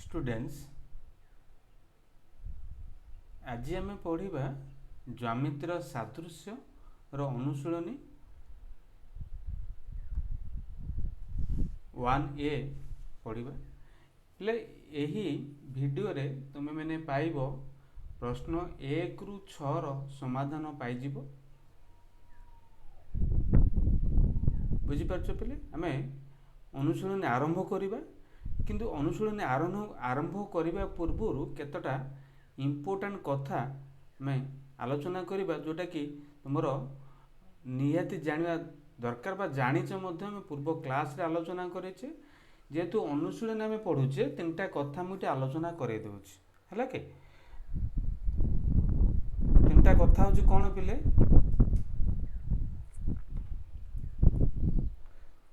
Students आज आम पढ़ा ज्यामितिर सादृश्य अनुशीलनी 1A पढ़ा हेले यही वीडियो रे तुम मैंने पाइब प्रश्न 1 ରୁ 6 ର समाधान पाइजिब बुझीपार पे आम अनुशीलनी आरंभ करवा किंतु अनुशीलनी आरंभ करने पूर्व केतटा इम्पोर्टाट कथा मैं आलोचना करवा जोटा कि तुम निहाती जाना दरकार बा जानीच पूर्व क्लास रे आलोचना करेचे जेहेतु अनुशीलनी आम पढ़ुचे 3टा कथा मुझे आलोचना करे है कि 3टा कथा हूँ कौन पिले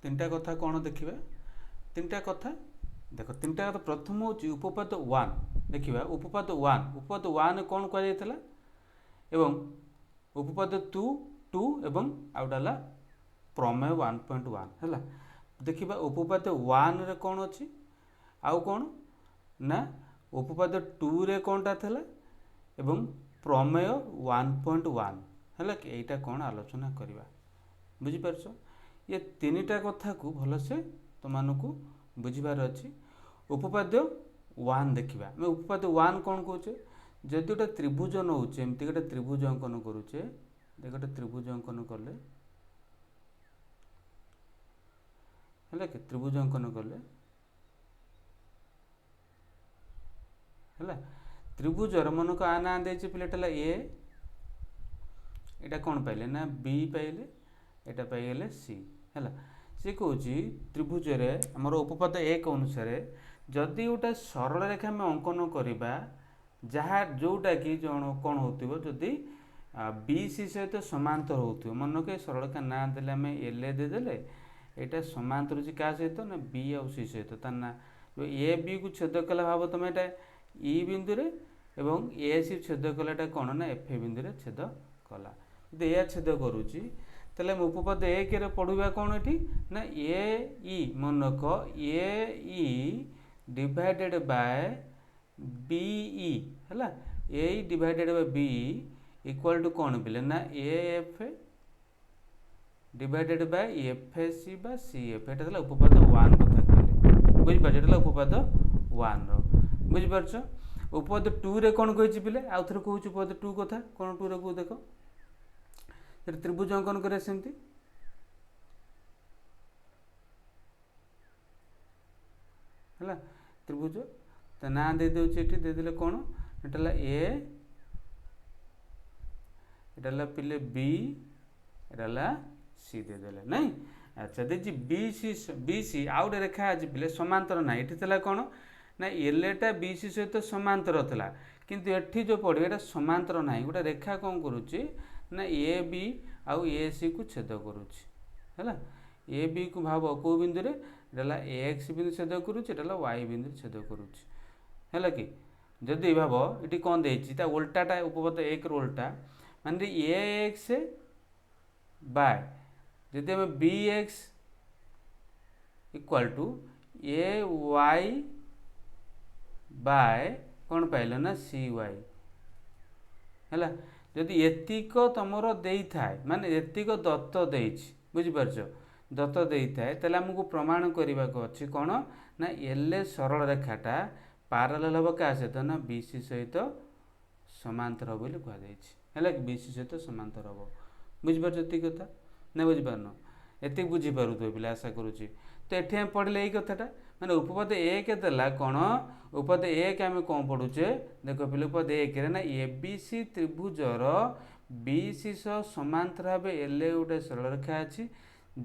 3टा कथा कौन देखा 3टा कथा देख 3टा कथा प्रथम हूँ उपपाद 1 देखा उपपाद 1 कौन कहुला एवं उपपाद 2 एवं आउटा प्रमेय 1.1 है देखा उपपाद 1 रे कौन अच्छी आउ कौन ना उपपाद 2 रे कौनटा था एवं प्रमेय 1.1 है कि यहीटा कौन आलोचना करवा बुझीपार ये 3टा कथा को भलसे तुमको बुझार अच्छी उपपाद्य 1 देखा मैं उपपाद्य 1 कौन कहे जदि गोटे त्रिभुज नौचे एमती गोटे त्रिभुज अंकन करुचे गोटे त्रिभुज अंकन कले है कि त्रिभुज अंकन कले है त्रिभुजर मन को आना दे पिलाटा ए यहाँ कौन पाइले ना बी पाइले यहाँ पाइले सी है सी कौन त्रिभुज आमर उपपाद 1 अनुसार जदि गोटे सरल रेखा आम अंकन करवा जहाँ जोटा कि कौन हो जदि बी सी सहित समांतर हो मन के सरल रेखा ना देले आम एल देदेले यहाँ समांतर हो क्या सहित ना बी आउ सी सहित तार ना जो ए बी को छेद कला भाव तुम यहाँ ई बिंदु रे एवं ए सी छेद कलाटा कौन ना एफ बिंदु रे छेद कला यदि यह छेद करुच्ची तेल उपपाद 1 रे पढ़ा कौन ये ना ए ई मनक A E divided by B E है A divided by B equal to कौन पिले ना A F divided by F C by C F ये उपपाद 1 कथा कहले बुझीपार ये उपपाद 1 बुझीपार उपपाद 2 रे कौन कही पिले आउ थे कहूँ उपपाद 2 कथा कौन 2 रे कह देख त्रिभुज अंकन कर सेमती है त्रिभुज तो ना दे देदेले कौन ये यहाँ पिले बी यहाँ सी देदेले नहीं अच्छा देखिए बी सी आउ गए रेखा आज पिले समांतर ना ये कौन ना एलटा बी सी सहित समांतर था किंतु एठी जो पड़े ये समांतर ना गोटे रेखा कौन करुच्ची ना ए बी आउ ए सी को छेद करुच्ची है ए बी को भाव कौ बिंदु रे एटा एक्स बिंदु छेद करुच्ची एटा वाई बिंदु छेद करुच्ची है कि जदि भाव ये कौन देता उल्टाटा उपपाद 1 उल्टा मान ए एक्स बाय जदि आम B X equal to A Y by कौन पाइल ना सी वाई है जदि एतिक तुमर दे थाए माने एतिक दत्त देछि बुझीपार दत्त दे थाए तेल आमको प्रमाण करने को अच्छी कौन ना एल सरल रेखाटा पारालेल हम क्या सहित ना बी सी सहित समांतर हम बोली कहुई है बी सी सहित समांतर हम बुझीपार ये कथा ना बुझीपारन एति बुझीपार पिला आशा करुच्ची तो ये पढ़ले यही कथाटा मैंने उपपाद 1 देला कौन उपपाद 1 आम कौन पढ़ुचे देख पिले उपपाद 1 ना A B C त्रिभुजर B C सह समांतर भाव एल गोटे सरल रेखा अच्छी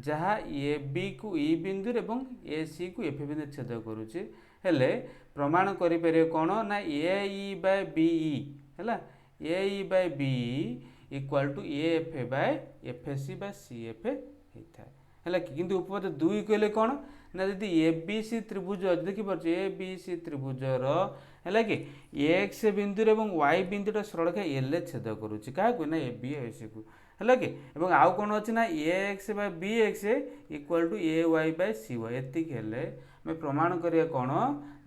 जहाँ ए बी को ई बिंदु एवं ए सी को एफ बिंदु छेद करुच्ची हेले प्रमाण करें कौन ना A E by B E है A E by B equal to A F by F C by C F होता है कि उपपाद 2 कहले कौन ना जदि ए बी सी त्रिभुज देखिपार ए बी सी त्रिभुजर है कि एक्स बिंदु एवं वाई बिंदुटा सरल रेखा एल छेद करुच्ची क्या ना ए बी ए सी को है कि एवं आउ कौन अच्छी ना A X by B X equal to A Y by C Y एतिक हेले आम प्रमाण करिया कौन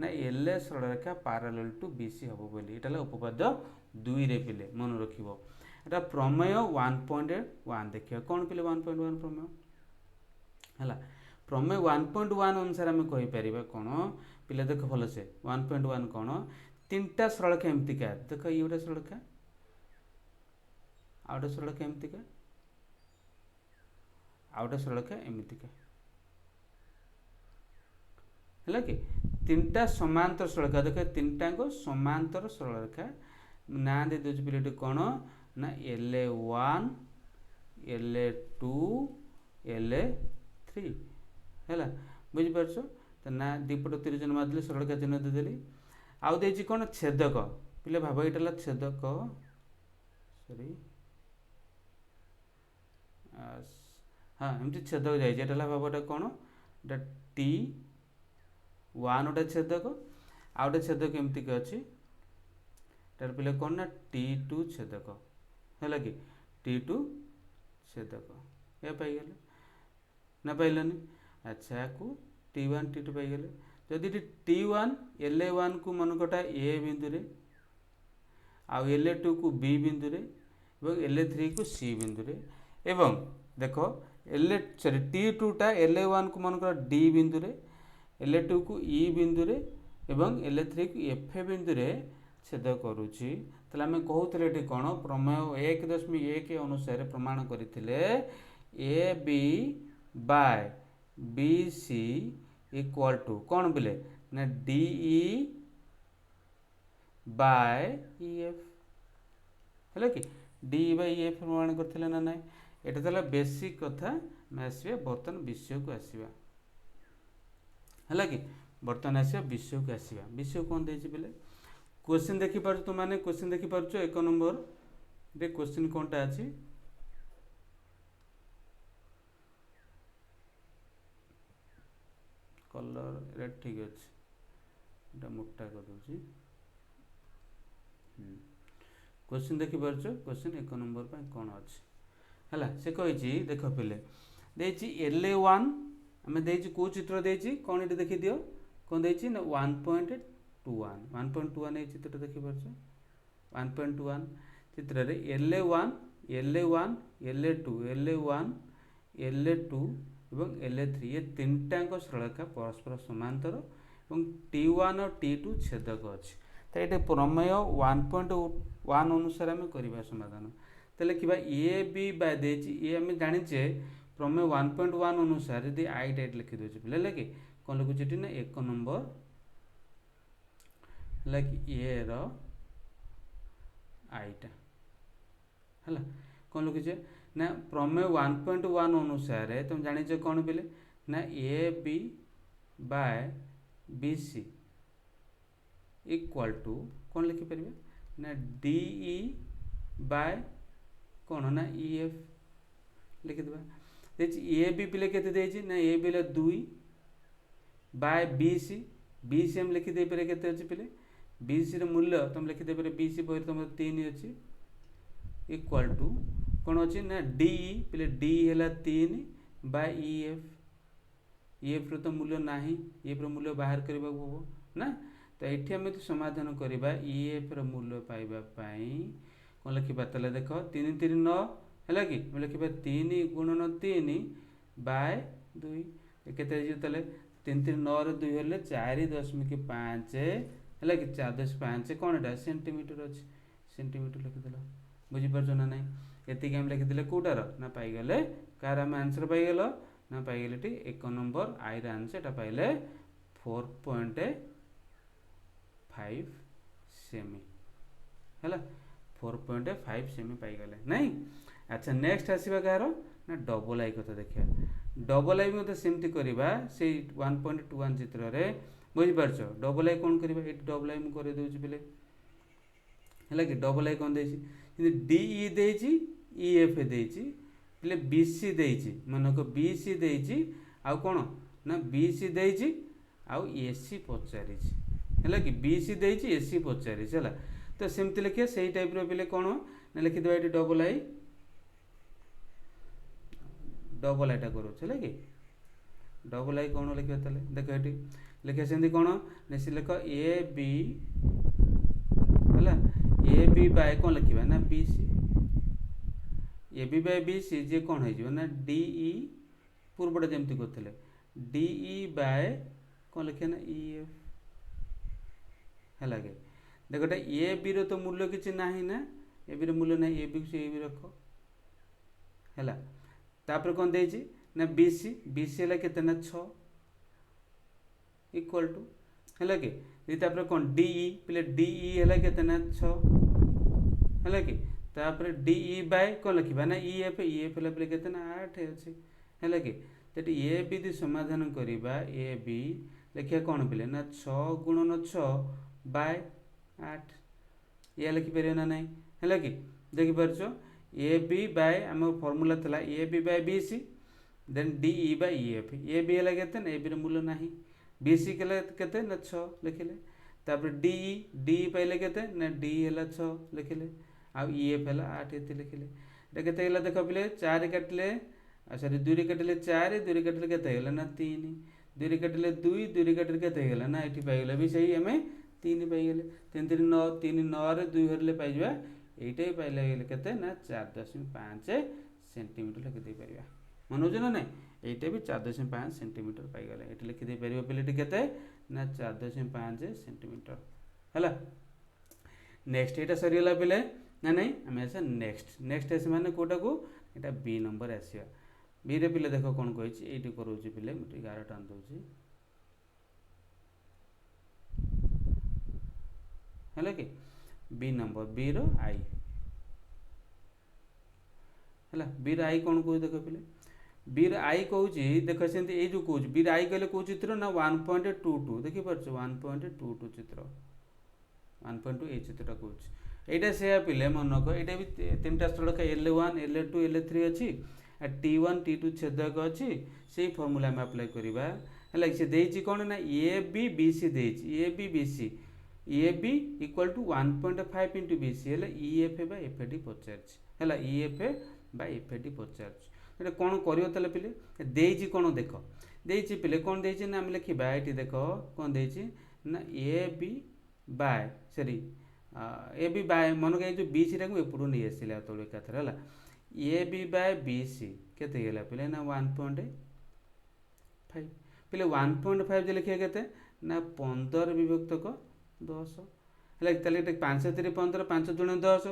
ना एल ए सरलरेखा पैरेलल टू बी सी हम बोली एटा उपपाद्य 2 रे पिले मन रखिबो एटा प्रमेय 1.1 देखिए कौन पिले 1.1 प्रमेय है प्रमेय 1.1 अनुसार आम कहीपर कौन पिले देख भल से 1.1 कौन 3टा सरलरेखा एमतीका देख ये गोटे सरलरेखा आ गोटे सरलरेखा एमतीका आ गोटे सरलरेखा एमतीका है कि 3टा समांतर सरलरेखा देख 3टा समांतर सरलरेखा ना दे दूसरी पिले कौन ना LA1 LA2 LA3 है बुझीपार तो ना दीपट तिरजन मारदेली सरलरेखा चिन्ह देदेली आउ देछि कौन छेदक पिले भाव ये छेदक सॉरी हाँ एमती छेदक जाइए भावटा कौन T1 गोटे छेदक आउ गोटे छेदक एमती अच्छी तार पिले कौन ना T2 छेदक है कि T2 छेदक या पाइगले ना पाइलानी अच्छा या T1 T2 पाइगले जदि T1 LA1 को मनकटा ए बिंदु रे आउ LA2 को बी बिंदु रे एवं LA3 को सी बिंदु रे एवं देखो T2 टा LA1 को मनकर डी बिंदु रे LA2 को ई बिंदु रे एवं LA3 को एफ बिंदु रे छेद करुछि तले आमे कहउतले एटी कोन प्रमेय 1.1 अनुसार प्रमाण करिथिले A B by B C equal to कौन बोले ना D E by E F है कि डी बाय ई एफ प्रमाण करथिले ना ना एटा तला बेसिक कथा मैं आसीबे बर्तन विषय को आसीबा है कि बर्तन आसीबा विषय को आसीबा विषय कौन देछि बोले क्वेश्चन देखि पार तुम माने क्वेश्चन देखि पारछो 1 नंबर रे क्वेश्चन कोनटा अछि कलर रेड ठीक अच्छे एटा मोटा कर दूची क्वेश्चन देखि पारछो क्वेश्चन 1 नंबर पे कोन अछि हला से कहिछि देखो पहिले देछि LA1 हमें देछि को चित्र देछि कोन एटी देखि दियो कोन देछि ना 1.21 ए चित्र देखि पारछो 1.21 चित्र रे LA1 LA2 LA1 LA2 एवं LA3 ये 3टाक सरलरेखा परस्पर समांतर और T1 और T2 छेदक अच्छी तो ये प्रमेय 1.1 अनुसार आम करवा समाधान तो लिखा ए बी बाय ये आम जाचे प्रमेय 1.1 अनुसार यदि आई टाइट लिखिदे पे कि कौन लिखुचे ना 1 नंबर है कि ए रईटा है कौन लिखुचे ना प्रमेय 1.1 अनुसार तुम जानिच कौन बोले ना A B by B C equal to कौन लिखिपर ना डी ई बाय कौन ना ई एफ लिखिदेवा ए बी पिले के ना A B 2 by B C हम लिखिदे पे के पिले बी सी मूल्य तुम लिखिदे पे बी सी बही तुम 3 अच्छी इक्वल टू कौन अच्छी ना डी पिले डी है 3 बाय ई एफ तो मूल्य ना ई एफ मूल्य बाहर करने हम ना तो ये आम समाधान करवा ई एफ मूल्य पाइबापी कौन लिखा तेल देख 3 3 9 है कि लिखा 3 गुणन 3 बाय 2 के 3 3 9 2 हेल्ले 4.5 है कि 4.5 कौन एटा सेंटीमीटर अच्छी सेंटीमीटर लिखिदेल बुझीपार ना ना ये आम लिखिदे कौटार ना पाईगले कार आम आंसर पाईगल ना पाईगले 1 नंबर आई आंसर पाइले 4.5 सेमी है 4.5 सेमी पाईगले नहीं अच्छा नेक्स्ट आसवा कार ना डबल आई कथा देखिए डबल आई मतलब सेमती करवा से 1.21 चित्र रे बुझीपार डबल आई कौन करवा ये डबल आई मुझे कर दूसरी पे है कि डबल आई कौन देछि डी ई देछि ई एफ देछि पिले बी सी देछि मन को बी सी देछि आ कौन ना बी सी देछि आउ ए सी पचारि है कि बी सी देछि ए सी पचारि है तो सेमती लिखिए से टाइप रो पिले कौन ना लिखिदेवा ये डबल आई डबल आईटा करूँ है कि डबल आई कौन लिखा ताले देख ये लिखे सेमती कौन से लिख ए बी है ए बी बाय कौन लिखा ना B C A B by B C जी कौन हो ना डी ई पूर्वटा जमती करते डी ई बाय कौन लिखे ना ई एफ है कि देखो ए बी रो तो मूल्य किसी ना ना ए बी रो मूल्य ना ए बी से ए बी रख है तापर कौन देछि ना बी सी है केते ना 6 इक्वल टू है कि तापर कौन डी ई पहले डी ई है केते ना 6 है कि तापर डी ई बाय कौन लिखा ना ई एफ है केते ना 8 अच्छी है कि तो ए बी दी समाधान करवा ए बी लिखा कौन पे ना 6 गुणन 6 बाय 8 या लिखिपर ना नहीं है कि देखिपार ए बी बाय आम फर्मूला था A B by B C then D E by E F A B है केते ना ए बी मूल्य ना बी सी के ना 6 लिखिले तापर डी ई पाइले केते ना डी है 6 लिखिले आ ई एफ है 8 ये लिखिले ये केते देख पे 4 काटिले सॉरी 2 काटिले 4 2 काटिले केते ना 3 2 काटिले 2 2 काटिले केते ना ये पाइगला भी सही आम 3 पाइगले 3 3 9 3 9 रे 2 हरले पाइबा এইটাই পাইলে কেতে না 4.5 সেন্টিমিটার লিখি দেই পারিবা মনে হচ্ছে না নাই এইটা भी 4.5 সেন্টিমিটার পাই গলে এটি লিখি দেই পারিবা পিলেটি কেতে না 4.5 সেন্টিমিটার হলা নেক্সট এটা সরিগলা পিলে না নাই আমি আসা নেক্সট আসে মানে কোটা को এটা বি नंबर आसीबा बी रे पिले देखो कोन कहिछि एटी करूछि पिले मते 11 टान दउछि हला कि बी नंबर बी रो आई है बी रो आई कौन कह देख पे बी रो आई कौच देख से जो कौच बी रो आई कहले कौ चित्र ना 1.22 देखिपार 1.22 चित्र 1.2 ए चित्रटा कौच यहाँ से पिले मनक यहाँ भी 3टा स्थल L1 L2 L3 अच्छी T1 T2 छेदक अच्छी से फर्मूला आम अप्लाई करवा है सी देती कौन ना A B B C A B B C A B equal to 1.5 into B C है E F by F D पचार है E F by F D पचार कौन कर पे देजी कौन देख देची पे कौन देची ना आम लिखा ये देख कौन देची ना A B by sorry A B by मन के जो बी सी टाक एपटू नहीं आसिला तौर एकाथर है A B by B C केते गेला पे ना 1.5 पे 1.5 जो लिखा के ना 15 विभक्त 10 है 5 3 15 5 जुणे 10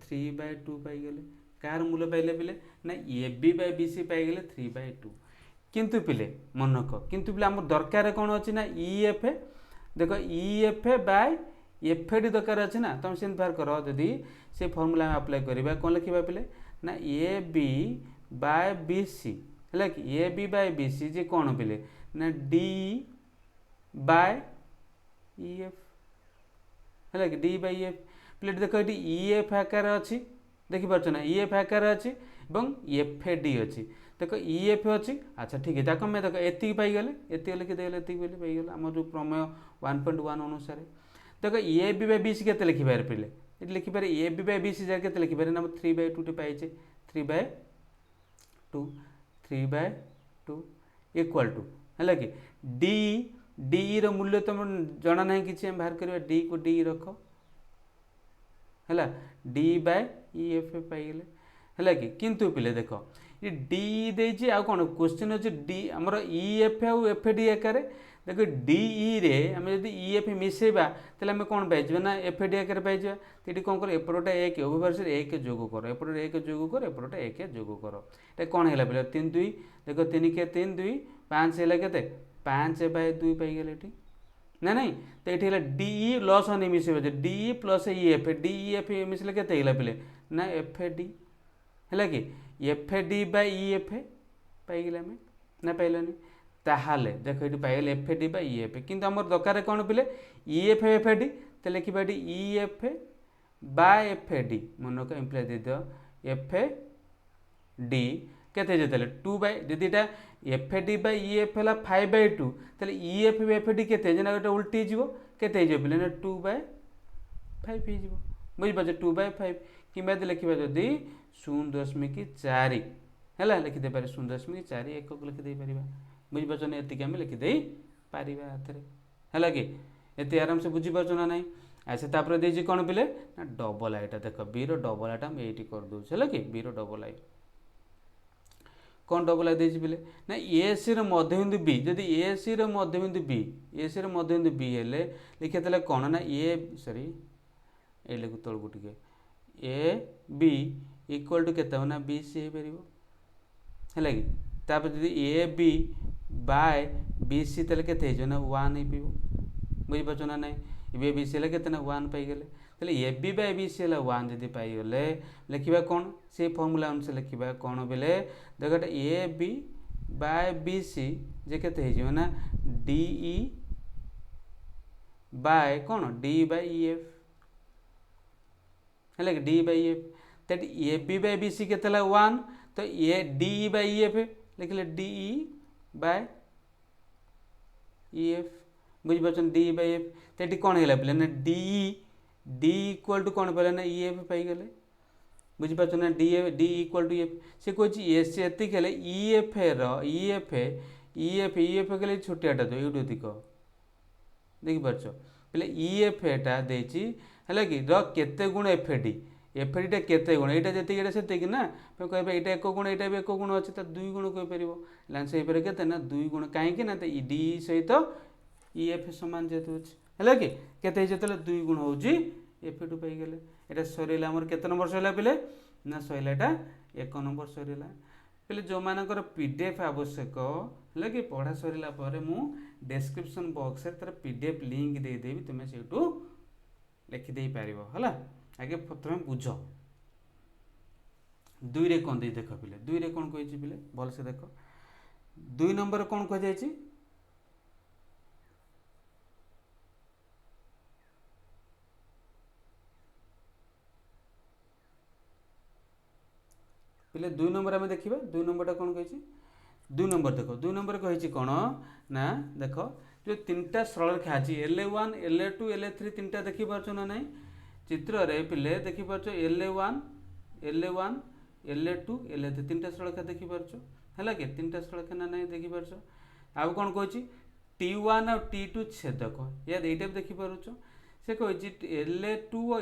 3/2 पाइगले कार मूल्य पाइले पिले ना A B by B C पाइगले 3/2 किंतु पिले मनक किंतु पिले आम दरकार कौन अच्छी ना ई एफ देख E F by F D दरकार अच्छे ना तुम से बाहर कर जदि से फर्मूला अप्लाई करवा कौन लिखा पे ना A B by B C है कि A B by B C जे कौन पे ना डी बाय ई एफ है कि डी बाय एफ प्लेट देख ये ई एफ आकार अच्छी देखिपार ना ई एफ आकार अच्छी एफ डी अच्छी देख ई एफ अच्छी अच्छा ठीक है ताको मैं देख एति पाइगले एति लिखिदेले एति पाइगले आम जो प्रमेय 1.1 अनुसार देख A B by B C के लिखिपारे पे ये लिखिपारे A B by B C जगह के लिखिपारे ना 3/2 टी पाइचे 3/2 इक्वल टू है कि डी डी रो मूल्य तुम जना ना कि बाहर करवा डी को डी रख है डी बाय ई एफ पाइगले है कि किंतु पिले देख ये डी देछि आ कौन क्वेश्चन अच्छे डी आमर ई एफ आउ एफ डी आकार देख डी ई रे आम जब ई एफ मिसेबा तेल आम कौन पाइजा ना एफ डी आकार पाइजा ये कौन कर एपटा एक उभयपार्श्वर एक जोग कर एपटे एक जोग कर एपटे एक जोग कर ये कौन है पे 3 2 देख 3 के 3 2 5 है के 5/2 पाइगले ये ना नहीं तो ये डी ई लस नहीं मिसेबे D E plus E F मिसले के पे ना एफ डी है कि F D by E F पाइगले आम ना पाइलानी ताहले देख ये पाइगले F D by E F किंतु आम दरकार कौन पे ई एफ डी तो लिखा E F by F D मन को इम्प्लाई दे दियो एफ डी केते जेतले 2 बाय जदि एटा F D by E F है 5/2 तले ई एफ डी केते जना गोटे उल्टी जीवो केते जे पिले ना 2/5 ही जीवो बुझि पाछे 2/5 किबा दे लिखिबा जदि 0.4 है लिखिदे पारे 0.4 एकक लिखिदे पारिबा बुझिपारछ ना एतिक आम लिखिदे पारिबा हाथरे है कि एति आराम से बुझिपारछ ना नहीं अच्छा तापर देछि कौन पिले ना डबल आईटा देख बी रो डबल आईटा हम एटी कर दूछ है कि बी रो डबल आई कौन डबल आई देछि पिले ना ए सी रो मध्यबिंदु बी जदि ए सी रो मध्यबिंदु बी ए सी रो मध्यबिंदु बी हेले लिखे तले कौन ना ए सॉरी ए लिखु तळगु टिके ए बी इक्वल टू केते ना बी सी हे परिबो है कि तापर जदि A B by B C तले केते हे ना 1 हे पिबो बुझि पाछो ना नहीं ए बी सी हेले केते ना 1 पाई गेले तले A B by B C हेले 1 जदि पाई गेले लिखिबा कौन से फार्मूला अनुसार लिखिबा कौन बेले देखो A B by B C जे केते हे जिवो ना डी ई बाय कौन डी बाय ई एफ है D by F that A B by B C केते 1 तो A D by E F लिखले D E by E F बुझी पाछन डी बाय एफ तेटी कौन हेला पले ना डी डी इक्वल टू कौन पले ना ई एफ पाई गेले बुझी पाछन ना डी इक्वल टू एफ से कोची एस एति केले ई एफ रो ई एफ केले छोटियाटा तो एउडो दिक देखि पाछो पले ई एफ एटा देछि हला कि र केते गुण एफ डी टा केते गुण एटा जति एटा सेते कि ना पे कहबे एटा एक गुण एटा भी एक गुण अछि त दुई गुण कहि परिबो लांस हे परे केते ना दुई गुण काहे कि ना त डी सहित ई एफ समान जेतु अछि हला कि केते जेतले दुई गुण होउजी एफ टू पाई गेले एटा सरीला हमर केते नंबर सरीला पिले ना सरीलाटा 1 नंबर सरीला पिले जो मानकर पीडीएफ आवश्यक हला कि पढ़ा सरीला परे मु डिस्क्रिप्शन बॉक्स रे तर पीडीएफ लिंक दे देबी तुमे सेटू लिखि दे पारिबो हला आगे प्रथम बुझ दुई रे कोन दे देख पिले दुई रे कोन कहि छि पिले भल से देखो दुई नंबर कोन कहि जाय छि पिले दुई नंबर आमे देखिबा दुई नंबरटा कोन कहि छि दुई नंबर देखो दुई नंबर कहि छि कोन ना देखो जो तीनटा सरल रेखा अछि LA1 LA2 LA3 तीनटा देखि पारछो ना नहीं चित्र रे पिले देखि पारछो LA1 LA2 LA3 तीनटा सरल रेखा देखि पारछो हला के तीनटा सरल रेखा ना नहीं देखि पारछो आब कोन कहि छि T1 और T2 छेदक या एटा देखि पारुछो से कहि छि LA2 और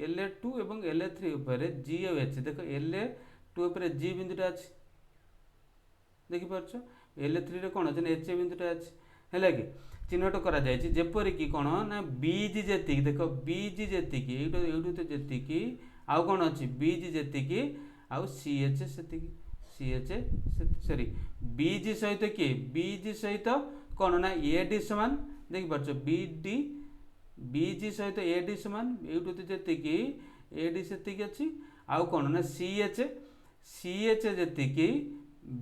LA2 एवं LA3 ऊपर G और H देखो LA2 ऊपर G बिंदुटा अछि देखि पारछो LA3 रे कोन अछि H बिंदुटा अछि है कि चिन्हट करा जाय छि जेपरि कि कोन ना बीज जेति देखो बीज जेति कि एडू तो जेति कि आ कोन अछि बीज जेति कि आ CH सेति कि CH सॉरी बीज सहित कि बीज सहित कोन ना AD समान देखि पारछो BD बीज सहित AD समान एडू तो जेति कि AD सेति कि अछि आ कोन ना CH जेति कि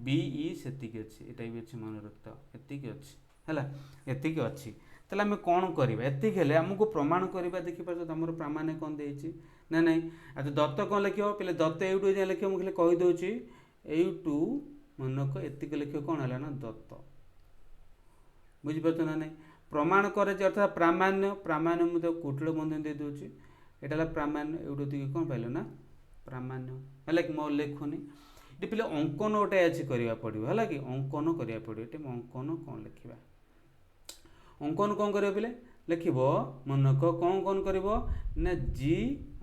BE सेति कि अछि एटा भी अछि मन रखता एति कि अछि हला एतिक अछि तले हम कोन करबा एतिक हेले हमको प्रमाण करबा देखि पाछो हमर प्रमाण कोन देछि ना नहीं आ दत्त कोन लिखियो पहिले दत्त एउटू जे लिखियो मुखले कहि दोछि एउटू मनक एतिक लिखियो कोन हला ना दत्त बुझि पाछो ना नहीं प्रमाण करे जे अर्थात प्रामाण्य मु तो कुटल बंधन दे दोछि एटाला प्रामाण्य एउटू दिके कोन पाइलो ना प्रामाण्य हला कि मो लेखुनी इति पहिले अंकन ओटे अछि करबा पड़िबो हला कि अंकन करबा पड़िबो एटे अंकन कोन लिखिबा अंकन कौन कर लिखो मनक कौन कौन कर G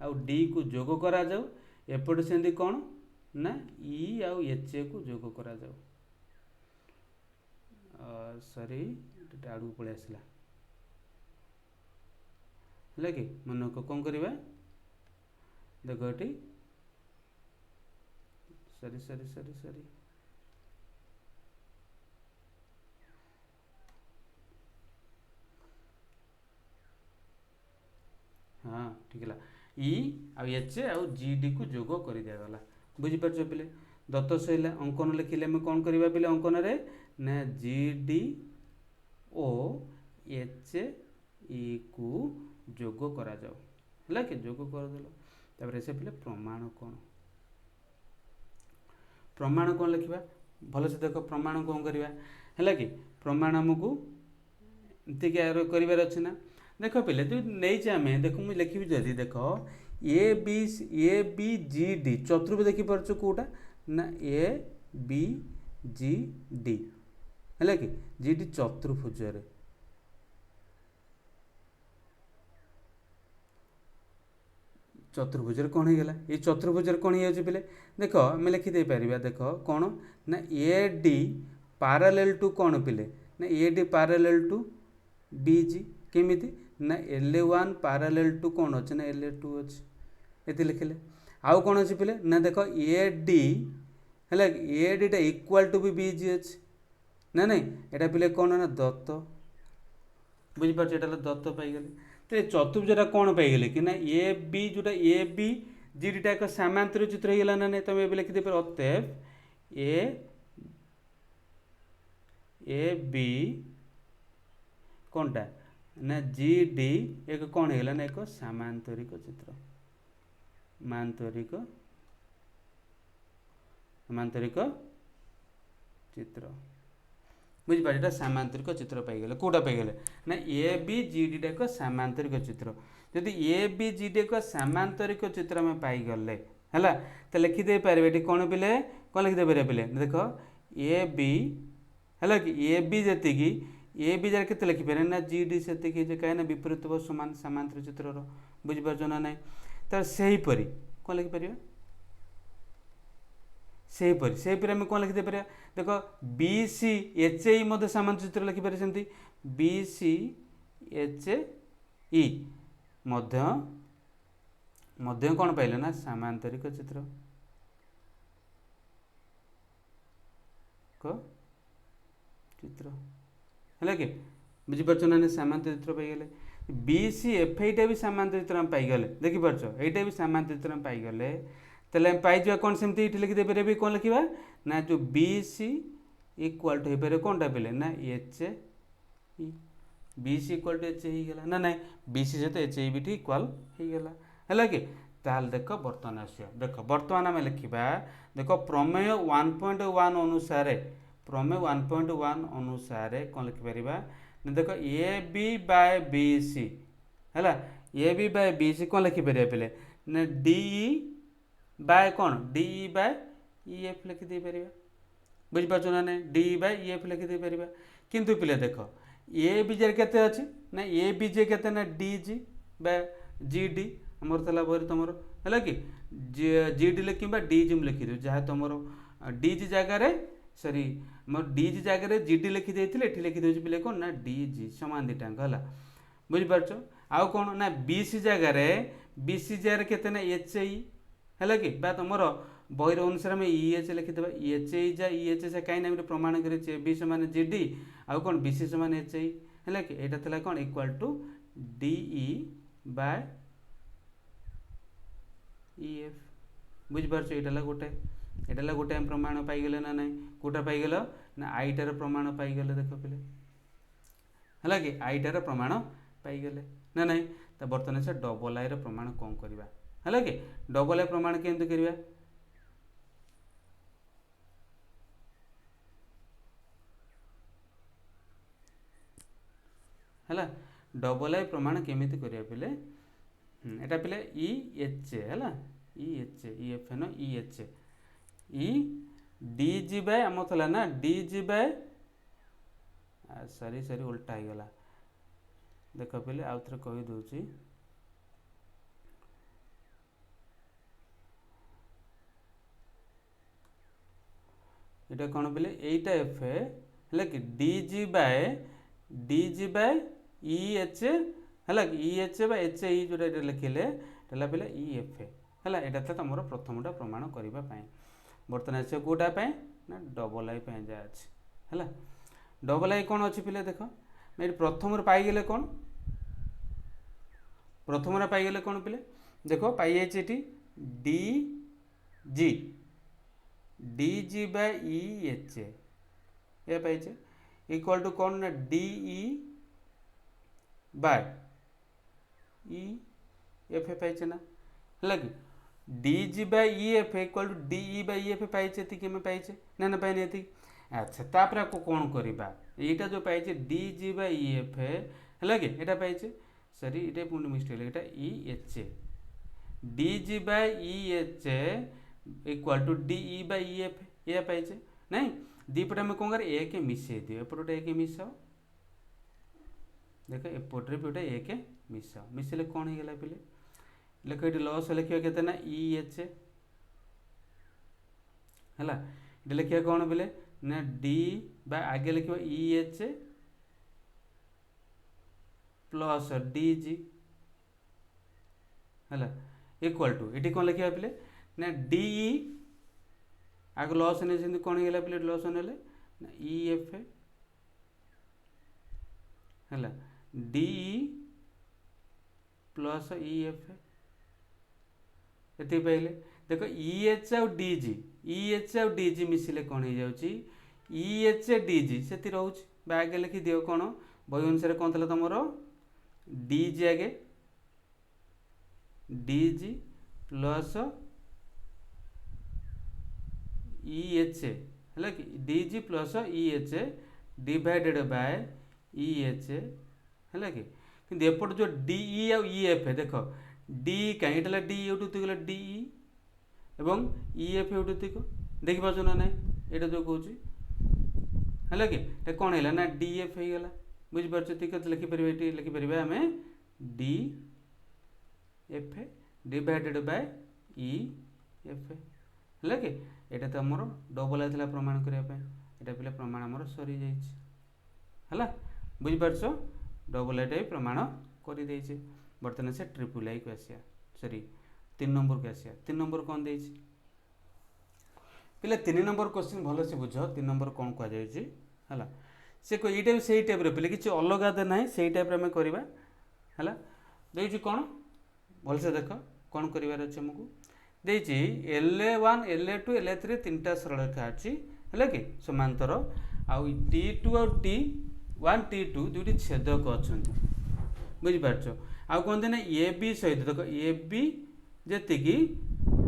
आउ D को जोग करा जाऊ एपटे से कौन ना E आउ H को जोग करा जाऊ सॉरी आड़ू पड़े आसला है कि मनक कौन करवा देख ये सॉरी सॉरी सॉरी सॉरी हाँ ठीक है E आउ H आउ GD को जोग कर दिया गला बुझी पारछ पिले दत्त सहिला अंकन लिखिले हम कौन करबा पिले अंकन रे ना GD ओ H E को जोग करा जाऊ हला कि जोग कर देलो तापर से पिले प्रमाण कौन लिखिबा भले से देखो प्रमाण कौन करबा हला कि प्रमाण हमकु इति के करिवार अछि ना देखो पिले तू नहीं चाहे देखो मुझे लिखी जदि देख ए बी जी डी चतुर्भुज देखी पार्छ कोटा ना ए बी जी डी है कि जी डी चतुर्भुज चतुर्भुज कौन हो गला ये चतुर्भुज कौन हो पे देख आम लिखिदे पार देख कौन ना ए डी पारालेल टू कौन पिले ना ए डी पारालेल टू बी जी केमी ना एल वन पारालेल टू कौन अच्छे ना एल टू अच्छे ये लिखिले आउ कौन अच्छे पिले ना देख ए डी है ए डी टा इक्वाल टू भी बी जी अच्छे ना नहीं यहाँ पिले कौन ना दत्त बुझीपार ये दत्त पाईगले तो चतुर्भुजा कौन पाईगले कि ना ए बी जोटा ए बी जी डी टा एक सामांतर चित्र हो ना नहीं तुम ये लिखिदे पार अतएव ए बी कौनटा ना जी डी एक कौन है ना एक सामांतरिक चित्र सामांतरिक चित्र बुझीपार ये सामांतरिक चित्र पाईगले कौटा पाईगले ना ए बी जी डी एक सामांतरिक चित्र जदि ए बी जी डी एक सामांतरिक चित्र आम पाईगले है तो लिखिदे पारे ये कौन पिले कौन लिखिदे पारे पिले देख ए बी है कि A B G A B जार के लिखिपारे ना जी डी से कहीं ना विपरीत समान सामांतर चित्र बुझीपार ना ना तो सहीपरी कौन लिखिपर सेहीपरी आम कौन लिखिदे पारे देख बी सी एच ई मध्य सामांतर चित्र लिखिपारे सेमती बी सी एच ई मध्य मध्य कौन पाइले ना सामांतरिक चित्र चित्र है कि बुझीपार ना सामांतर चित्र पाईगले बी सी एफ ईटा भी सामांतर चित्र पाईगले देखिपार यहीटा भी सामांतर चित्र पाईगले तेल पाई कौन सेमती ये लिखिदे पारे भी कौन लिखा ना जो बी सी इक्वाल टू हो पारे कौनटा पे ना H E B C equal to H ही गला ना ना बी सी सहित एच ई भी इक्वाल हो गला है कि ताल देख बर्तमान आस देख बर्तमान आम लिखा देख प्रमेय 1.1 अनुसार प्रमेय 1.1 अनुसार कौन लिखिपर ना देख A B by B C है A B by B C कौन लिखिपर पे ना डी बाय कौन डी बाय ई एफ लिखिदे पार बुझीपार ना ना डी बाय ई एफ लिखिदे पार किंतु पिले देख ए बी जार केते अच्छे ना ए बी जे केते ना D G by G D आमर था बही तुम है कि जी डी लिख डी जी लिखिद जहाँ तुम डी जी जगार सरी मोर डी जी जगार जी डी लिखिदे ये लिखिदे पे कौन ना डी जी सामान दुटाक है बुझीपार आउ कौन ना बी सी जगार बी सी जार केते ना एच ई है कि तुम बही अनुसार आम ई एच लिखिदे एच ई जा ई एच से कहीं ना प्रमाण कर बी समान जी डी आउ कौन बी सी समान एच ई है कि यहाँ था कौन equal to D E by E F बुझीपार यहाँ गोटे यहाँ गोटे प्रमाण पाईगले ना ना कौटा पाईगल ना आईटार प्रमाण पाईगले देख पे है कि आईटार प्रमाण पाईगले ना ना तो बर्तमान से डबल आई प्रमाण कौन करवा है कि डबल आई प्रमाण केमती करवा है डबल आई प्रमाण केमिति करिया पिले एटा पिले ई एच है E H E F N E H E D G by आम था ना डी जी बाय सरी सरी उल्टा हो गला देख पिले आउ थे कही दूची ये कौन पिले एटा एफ है कि D G by E H है ई एच बा एच ई जोटा लिखिले पे ई एफ है यहाँ था तुम प्रथमटा प्रमाण करने बर्तमान से कौटा ना डबल आई जहाँ अच्छे है डबल आई कौन अच्छी पे देख ये प्रथम पाईगले कौन प्रथम पाईगले कौन पे देख पाई जाइए D G D G by E H ये पाइचे इक्वल टू कौन ना D E by E F पाइचे ना है कि D G by E F equal to D E by E F पाइचे ये पाइचे ना ना पाइने ये अच्छा तापर आपको कौन करवा यहाँ जो पाइचे D G by E F है कि यहाँ पाइचे सरी ये पुणी मिस्टेक यहाँ E H D G by E H equal to D E by E F या पाइचे नहीं दीपटे आम कौन कर एक मिसई दियो एपटे गोटे एक मिसाओ देख एपटे भी गोटे एक मिसाओ मिसेले कौन होगा पे लिख ये लस लिखा के ना ई एच है ये लिखा कौन बोले ना डी बा आगे लिख E H plus D G है इक्वाल टू ये कौन लिखा पे ना डी आग लस नहीं कौन होगा पे लस ना ई एफ है डी प्लस ई एफ ये पाइले देख ई एच आउ डी जी मिसिले कौन हो जाऊँगी ई एच डी जी से रोच आगे लिखि दियो कौन बही अनुसार कौन था तुम डी जी आगे डी जी प्लस ई एच है कि D ji plus E H divided by E H है कि एपट जो डी ई आउ ई एफ देख डी कहीं डी यूटू गला डी ई एवं ई एफ यूटू देखी पार्छ ना ना जो कौच है कि कौन है ना डी एफ हो गला बुझीपार लिखिपर ये लिखिपर आम D F divided bye E F है कि यहाँ तो आमर डबल आइला प्रमाण करने यहाँ पे प्रमाण आमर सरी जाइए बुझीपार डबल आईटा भी प्रमाण कर बर्तमान से ट्रिपल आई को आसिया सॉरी 3 नंबर को आसिया 3 नंबर कौन दे पे 3 नंबर क्वेश्चन भल से बुझ 3 नंबर कौन कहुई है से ये से टाइप पे किसी अलग तो ना से टाइप आम करवा है देखिए कौन भलसे देख कौन करार अच्छे आमको देखिए LA1 LA2 LA3 3टा सरल रेखा अच्छी है कि समांतर आउ T2 और T1 T2 दुईटी छेदक अच्छा बुझीपार आउ कहते ना ए बी सहित देख ए बी जी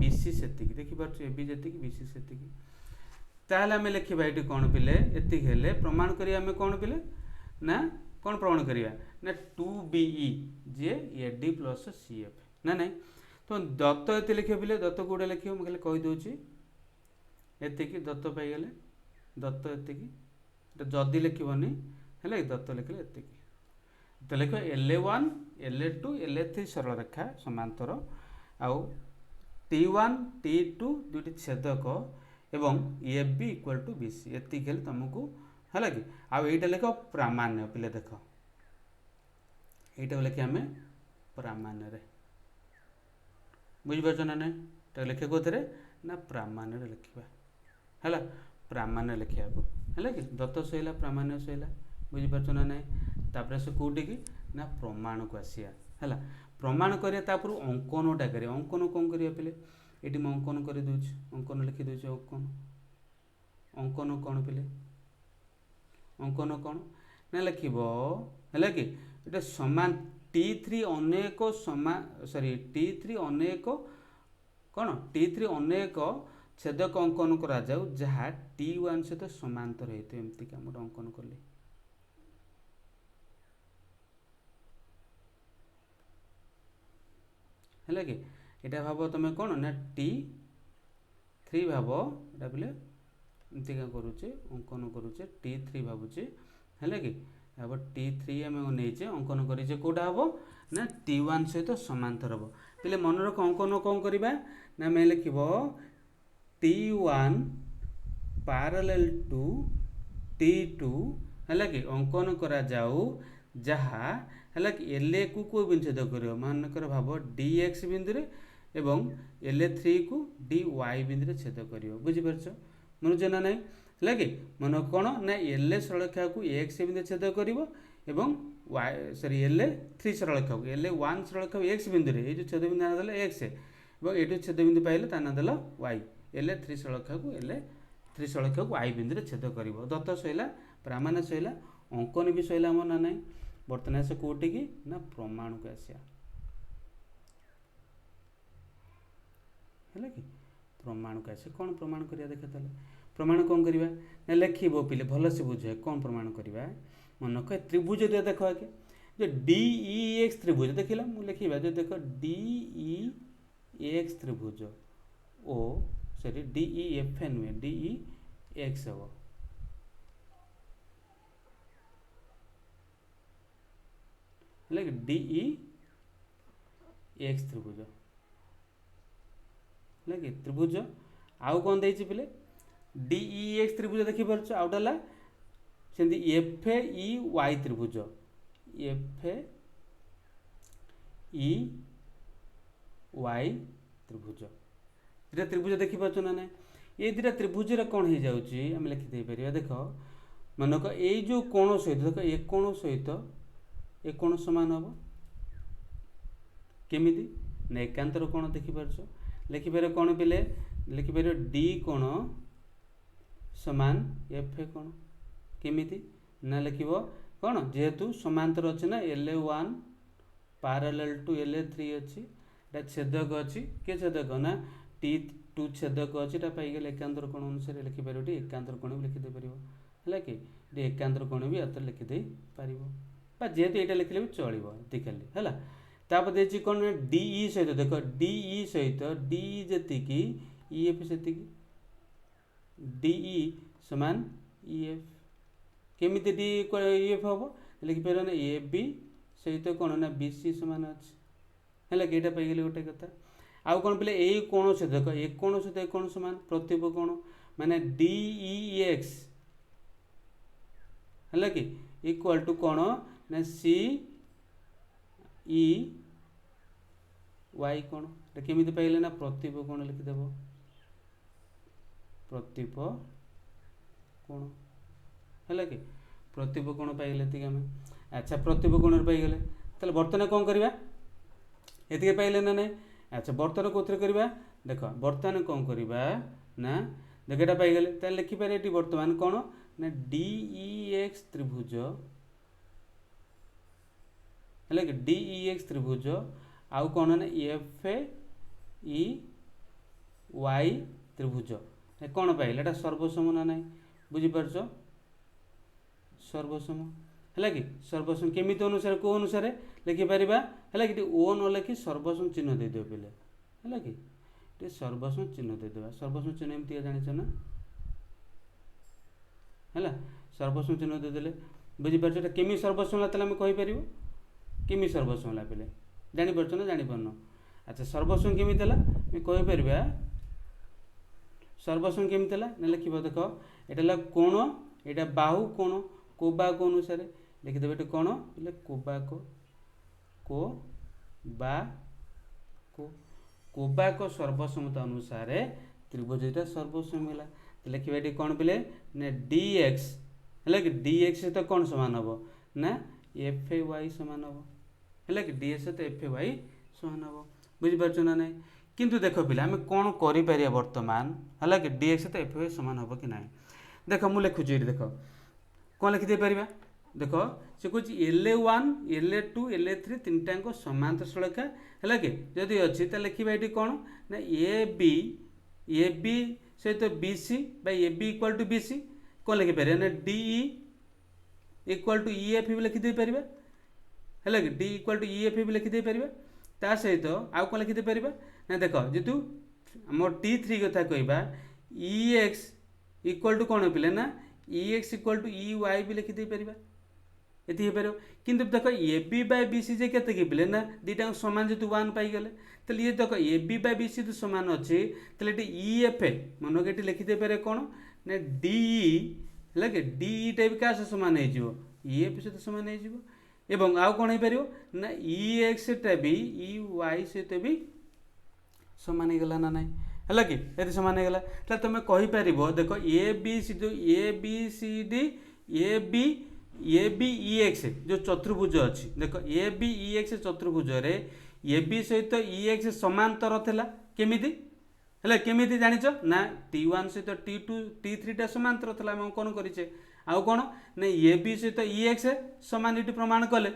BC से देखिपार ए बी जी BC से ताहले आम लिखा ये कौन पिले ये प्रमाण करिया आम कौन पिले ना कौन प्रमाण करिया ना 2BE जे AD प्लस CF ना नहीं तो दत्त ये लिखे पे दत्त कौटे लिख मुझे कहीदे ये दत्त पाईगले दत्त ये जदि लिखनी है दत्त लिखे ये तो लिख LA1 LA2 LA3 सरल रेखा समांतर आउ T1 T2 दुईटी छेदक एवं AB इक्वल टू BC ये तुमको है कि आउ यहाँ लिख प्रामाण्य पे देख यहाँ लिखे आम प्रामाण्य बुझीपार ना ना तो लिखे कौन ना प्रामाण्य लिखा है प्रामाण्य लिखा है कि दत्त सहीला प्रामाण्य सहीला बुझीपार ना ना तापर से कौटी की ना प्रमाण को आसिया है प्रमाण करिया अंकनटा करिया अंकन कौन करिया पे ये मैं अंकन कर दूँ अंकन लिखिदे अंकन अंकन कौन पे अंकन कौन ना लिख है कि ये समान T3 अनेक सॉरी T3 अनेक कौन T3 अनेक छेदक अंकन करा जाऊ जहाँ T1 सहित समांतर होते एमती का मोटे अंकन कले है कि यहाँ भाव तुम कौन ना T3 भाव यहाँ बोले एमती क्या करुचे अंकन करुचे T3 भावुचे है कि अब T3 आम नहीं अंकन करें कौटा हम ना T1 सहित समांतर हम पे मन रख अंकन कौन करवा ना आम लिख T1 पैरेलल टू T2 है कि अंकन करा जाऊ जहाँ है कि LA को कोई बिंदु छेद कर मानकर भाव DX बिंदु एवं LA3 को DY बिंदु छेद कर बुझीपार मनुज ना ना है कि मन कौन ना LA सरलरेखा को X बिंदु छेद कर Y सॉरी LA3 सरलरेखा को LA1 सरलरेखा को X बिंदु ये जो छेद बिंदु ना X और ये छेद बिंदु पाइले ता ना देला Y LA3 सरलरेखा को LA3 सरलरेखा को Y बिंदु छेद कर दत्त सहीला प्रामाण्य सहीला अंकन भी सहीला आम ना ना बर्तमान से कौटी की ना प्रमाण को आसिया है कि प्रमाण को आसे कौन प्रमाण करिया देखे ताले प्रमाण कौन करवा ना लिखो पे भल से बुझे कौन प्रमाण करवा मन रख त्रिभुज जो देख आगे जो DEX त्रिभुज देखला मुझे लिखा जो देख DEX त्रिभुज ओ सॉरी डी ई एफ ए नुहे डी ई एक्स हम है डी ई एक्स त्रिभुज है कि त्रिभुज आउ कौन देछि पिले डी ई एक्स त्रिभुज देखि परछ आउटाला सेंती एफ ई वाई त्रिभुज एफ ई वाई त्रिभुज दुटा त्रिभुज देखि परछ ना ना ये दुटा त्रिभुज रे कोन हो जाउची हम लिखि दे परिया देखो मनक ए जो कोण सहित देखो एक कोण सहित एक कोण समान हम केमिति ना एकांतर कोण देखि परछ लिखि पारे कोन पिले लिखि पारे डी कोण समान एफ ए कोण केमिति ना लिखिबो कोन जेहेतु समांतर अछि ना LA1 पैरेलल टू LA3 अछि एटा छेदक अछि के छेदक ना T2 छेदक अछि एटा पाई गेल एकांतर कोण अनुसार लिखि पारे टी एकांतर कोण भी लिखि दे परिबो हला कि डी एकांतर कोण भी अतर लिखि दे परिबो बा जेहेतु एटा लिखले भी चलिबो देखले हला तापर देछि कोन DE सहित देखो DE सहित DE जति की EF सहित की DE समान EF केमिति डी EF हबो लिखि पारे ना AB सहित कोन ना BC समान अछि हला कि एटा पाई गेले गोटे कथा आउ कोन पले ए कोण से देखो एक कोण से एक कोण समान प्रतिप कोण माने DEX हला कि इक्वल टू कोण ना CE वाई कोण केमिति पाइले ना प्रतिप कोण लिखि देबो प्रतिप कोण हला कि प्रतिप कोण पाइले तिक हम अच्छा प्रतिप कोण पाइ गेले तले वर्तमान कोन करबा एतिके पाइले ना नै अच्छा वर्तमान कोथरे करबा देखो वर्तमान कोन करबा ना देखटा पाइ गेले तले लिखि पारे एटी वर्तमान कोन ना DEX त्रिभुज हला कि DEX त्रिभुज आउ कौन ना FE वाई त्रिभुज कौन पाइल एटा सर्वसम ना ना बुझी परछ सर्वसम है कि सर्वसम केमिति अनुसार को अनुसार लिखि पारिबा है कि ओ न लिखि सर्वसम चिन्ह दे दियो पिले है कि सर्वसम चिन्ह दे देबा सर्वसम चिन्ह एमती जानिछ ना है सर्वसम चिन्ह दे देले बुझी परछ एटा केमि सर्वसम ला तले हम कहि परिबो केमि सर्वसम ला पिले जानी परछ ना जानी परनो अच्छा सर्वसम केमि तला मैं कहि परबा सर्वसम केमि तला न लिखिबो देखो एटा ला कोण एटा बाहु कोण कोबा को अनुसार लिखि देबे एटा कोण ले कोबा को बा कोबा को सर्वसमता अनुसार त्रिभुज एटा सर्वसम होला तो लिखिबा एटी कोण पिले ने DX हला कि DX तो कोण समान हबो ना FY समान हबो है कि DX तो FY समान हम बुझी पार्छ ना नहीं किंतु देखो पिला आम कौन करें वर्तमान है कि DX तो FY समान हम कि ना देख मुझे लिखुची देख कौन लिखिदे पारिबा देख से कुछ LA1 LA2 LA3 तीनटा समांतर सड़का है कि जदि अच्छी तो लिखा ये कौन ना AB सहित BC AB equal to BC कौन लिखिपारे ना DE इक्वल टू EF भी लिखिदे पारिबा है कि D इक्वल टू EF भी लिखिदे पारिबा ता सहित आउ कौन लिखिदे पारिबा ना देख जेतु आम T3 कथा कहबा EX इक्वल टू कौन पिले ना EX इक्वल टू EY भी लिखिदे पारिबा एति हे पारो किंतु देख AB बाय BC जे केते कि पिले ना दीटा समान जेतु 1 पाई गेले तले ये देख AB बाय BC तो समान अछि तले एटी EF मन केटी लिखिदे पारे कोन ना DE है कि DE टाइप का समान है जीवो EF से तो समान है जीवो एवं आउ कौन हो ना EX टा भी EY सहित भी सामान हो गला ना ना है कि ये सामान हो गला तुम कहीपर देख ABEX जो चतुर्भुज अच्छी देख ABEX चतुर्भुज रे AB सहित EX समांतर थिला केमिति है केमिति जानिछ ना T1 सहित T2 T3 टा समांतर थिला हम कोन करिचे आउ कौन ना AB सहित EX समान ये प्रमाण कले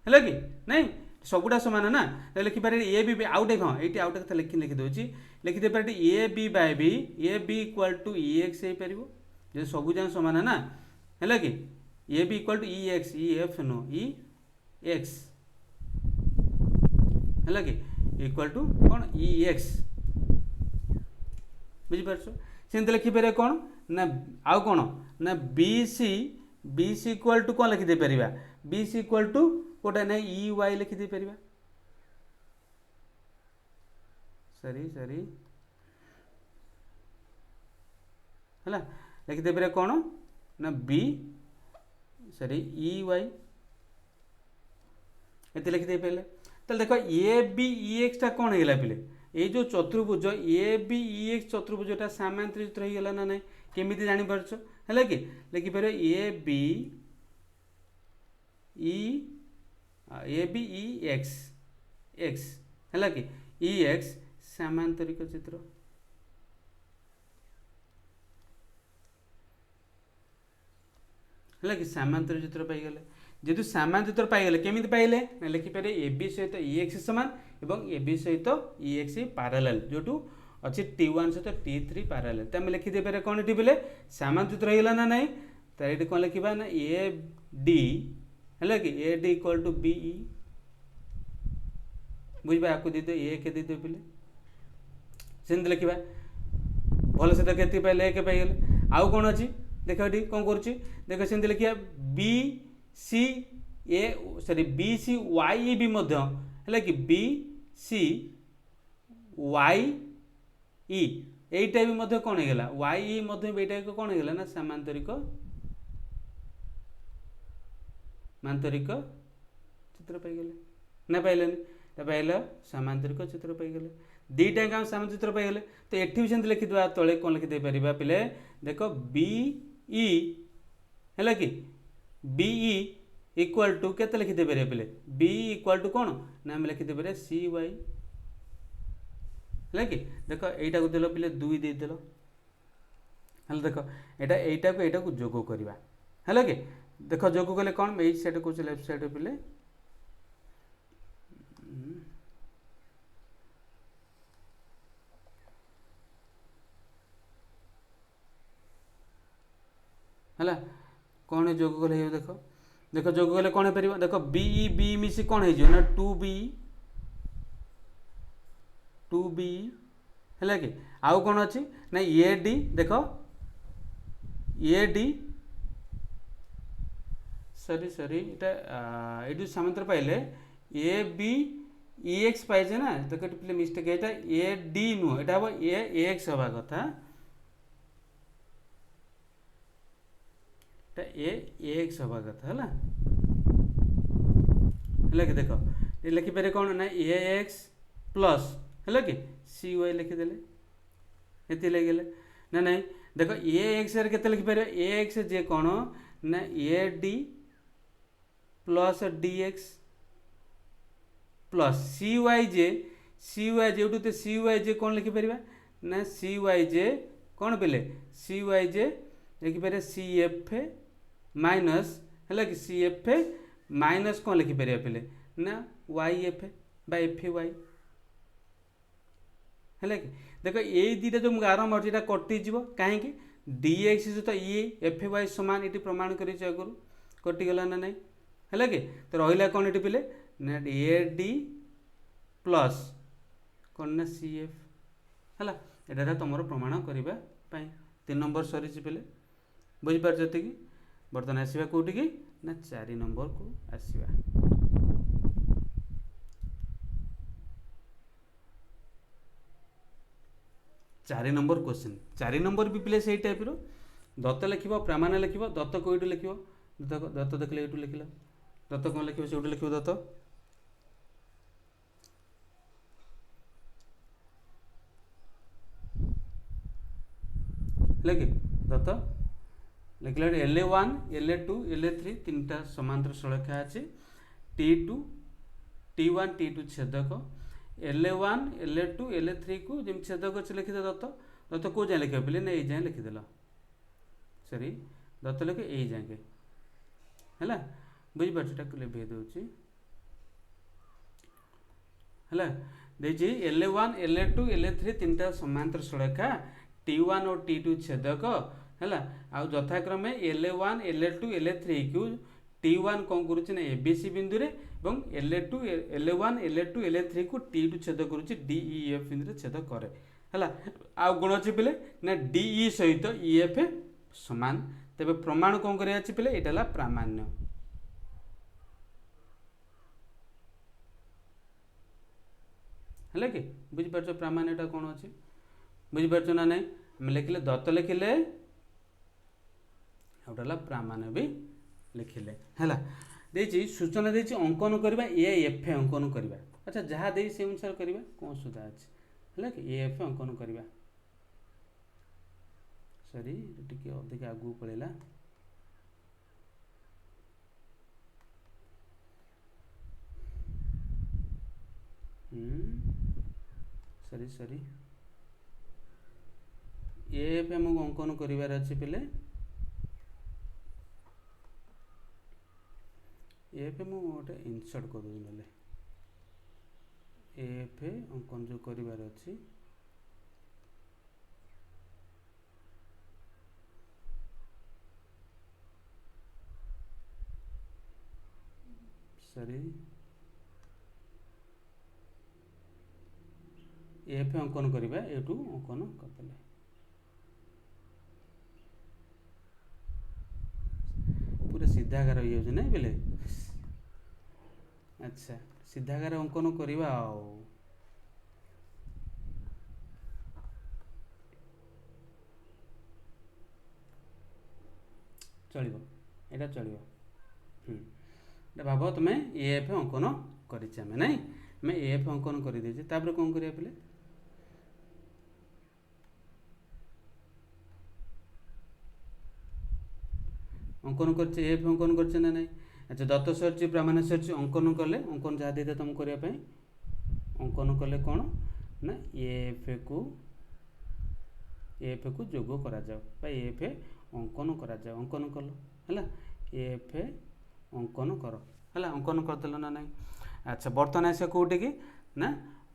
है कि नहीं सबुटा समान ना लिखिपारे AB आउटे हाँ ये आउटे कथा लिखि दूसरी लिखिदे पारे AB by B AB equal to EX हो पार जो सबू जान समान ना है कि AB equal to EX EF no EX है कि इक्वल टू कौन EX बुझिपार सेमती लिखिपर कौन ना आउ कौन ना बी सी इक्वाल टू कौन लिखिदे परिबा बी सी इक्वाल टू कोटा ना ई वाई लिखिदे परिबा सरी है लिखिदे परिबा कौन ना बी सरी ई वाई ये लिखिदे पे तो देख ए बी ई एक्स टा कौन होगा पे ये जो चतुर्भुज ए बी ई एक्स चतुर्भुजटा सामांतरित हो गला ना ना केमी जापर है कि लिखिपर A B E X X है कि ई एक्स सामांतरिक चित्र है कि सामांतरिक चित्र पाईगले जेहेतु सामांतरिक चित्र पाईगले केमी पाइले ना लिखिपर ए बी सहित ई एक्स सामान एवं ए बी सहित ई एक्स पारालेल जो अच्छी T1 सहित T3 पारालेल तो आम लिखिदे पारे कौन ये बोले सामांतरिक चित्र होगा ना ना तो ये कौन लिखा ना ए डी है कि A D equal to B E बुझे आपको दे ए के दे पे सेमती लिखा भल से तो के पाइले एक पाइगले आउ कौन अच्छी देख ये कौन कर देख सेमती लिखा बी सी ए सॉरी बी सी वाई भी है कि बी सी वाई ई यहीटा भी कौन होगा वाई ई यहीटा कौन होगा ना सामांतरिक चित्र पाइगले ना पाइले पाइल सामांतरिक चित्र पाइगले दीटा काम सामांतरिक चित्र पाइगले तो ये भी सेमती लिखिद तले कौन लिखिदे पार पे देख बी ई है कि बी ई इक्वाल टू के लिखिदे पारे पे बी इक्वाल टू कौन ना आम लिखिदे पारे सी वाई है कि देख यहीटा को देल पे दुई देदेल है देख यहाँ को जोग करवा है कि देख जोग कले कौन ये साइड को लेफ्ट साइड पे है कौन जोग कले देख देख जोग कले कौन हो देख बी मिसी कौन हो टू बी है कि आउ कौन अच्छी ना ए डी देख ए डी सरी ये सामांतर पाइले ए बी ई एक्स पाइजे ना देख पे मिस्टेक ये ए डी नुह ये हम ए एक्स हवा कथा ए एक्स हवा कथा है कि देख ये लिखिपर कौन ना ए एक्स प्लस है कि सी वाई लिखिदेले ये लगे ना नहीं देख ए एक्स के लिखिपर ए एक्स जे कौन ना A D plus D X plus C Y जे जो सी वाई जे कौन लिखिपर ना सी वाई जे कौन पे सी वाई जे लिखिपर सी एफ माइनस है कि सी एफ माइनस कौन लिखिपर पे ना वाई एफ बा एफ वाई है कि देख ये दुटा जो मुझे आरंभ होता कटिज कहीं डी एक्स सहित ई एफ वाई सामान ये प्रमाण कर कटिगला ना नहीं है कि तो रहा कौन ये पे ना ए डी प्लस कौन ना सी एफ है यहाँ तुम प्रमाण करने 3 नंबर सरी पे बुझीपार कि बर्तमान आसवा कौटी की ना 4 नंबर को आसवा 4 नंबर क्वेश्चन 4 नंबर भी प्लेस यही टाइप दत्त लिख प्रमाण लिख दत्त को ये लिख दत्त देखले ये लिखल दत्त कौन लिख से लिख दत्त लिख दत्त लिखला LA1 LA2 LA3 तीनटा समांतर सरेखा अच्छे T2 T1 T2 छेदक LA1 LA2 LA3 को जमी छेदक अच्छे लिखिद दत्त दत्त कौ जाए लिखा पे ना ये जाए लिखिदेल सरी दत्त लिख यही जाए है बुझीपार लिखे दूसरी है देखिए LA1 LA2 LA3 तीनटा समांतर सरेखा T1 और T2 छेदक है आउ यथाक्रमे LA1 LA2 LA3 को T1 कौन करुच्चे ABC बिंदु रे एवं LA1 LA2 LA3 को T2 छेद करुच्चे DEF बिंदु छेद करे है आ गुण अच्छी पे ना डी सहित EF समान तेरे प्रमाण कौन कर पे यहाँ प्रामाण्य है कि बुझीपार प्रामाण्यटा कौन अच्छे बुझीपार ना ना आम लिखिले दत्त लिखिले गोटे प्रामाण्य भी लिखिले है देची सूचना देची अंकन करवा EF अंकन करवा अच्छा जहाँ दे से अनुसार करवा कौन सुधा अच्छे है कि EF अंकन करवा सॉरी टिके अधिक आगू पड़ेगा सॉरी सॉरी EF आमको अंकन करार अच्छे पे EF मु गोटे इनसर्ट कर दूँ EF अंकन जो करार अच्छी सॉरी EF अंकन करवा एटू अंकन करदे पूरा सीधागार हो ना बेले अच्छा सीधागार अंकन करवा चलो यहाँ चलो भाव तुम्हें EF अंकन करें ना मैं EF अंकन कर देचे तापर कौन करिया पे अंकन कर EF अंकन कर ना नहीं अच्छा दत्त सरची प्रामाण्य सरची अंकन कले अंकन जहाँ देते तुम करने अंकन कले कौन ना EF को जोग करा जाओ EF अंकन करा जाओ अंकन कल है EF अंकन कर है अंकन करदेल ना नहीं अच्छा बर्तमान आस कौटे कि ना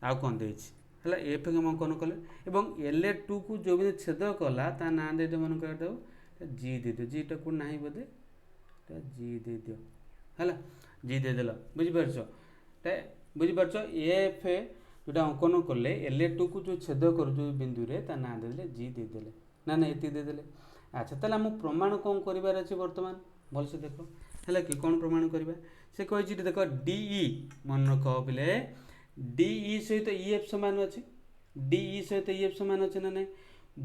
आउ कौन देछि है EF के अंकन कले एवं LA2 को जो भी छेद कला ता ना दे दो मन कर दो G दे दियो G टा को नहीं बोधे G दे दियो है G दे देल बुझीपार बुझीपार EF जोटा अंकन कले LA2 को जो छेद कर जो बिंदु रे ता ना दे G दे देले ना ना ये दे देले अच्छा ताला हम प्रमाण कौन करिवार अछि वर्तमान भल से देखो है कि कौन प्रमाण करवा से कही देख DE मन रख पे DE सहित EF सामान अच्छे DE सहित EF सामान अच्छे ना ना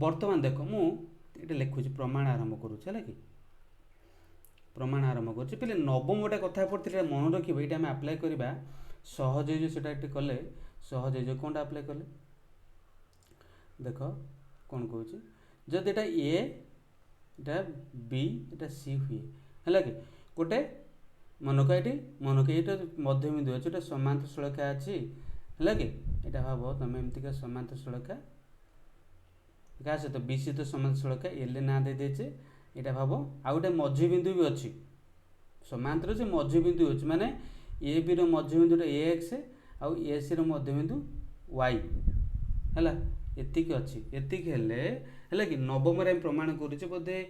वर्तमान देख मुझे लिखुची प्रमाण आरंभ करुच्छे है कि प्रमाण आरंभ कर पे नवम गोटे कथा पढ़ते मन रखिए ये आम आप्लाय करवा सहज से कले सहज कौन आप्लाय कले देख कौन कौच जदि एटा ए एटा बी एटा सी हुए है कि गोटे मनक ये मनक ये मध्यबिंदु अच्छे गोटे समांतर सड़का अच्छी है कि यहाँ भाव तुम एमतीका समांतर सड़का क्या सहित बी सहित समांतर सड़का एल ना दे देचे यहाँ भाव आ गए मध्यबिंदु भी अच्छी समांतर से मध्यबिंदु अच्छे माने ए बी रध्यबिंदुटा AX आउ ए सी रध्यबिंदु Y है एतिक अच्छी एतिक है कि नवम प्रमाण करुचे बोधे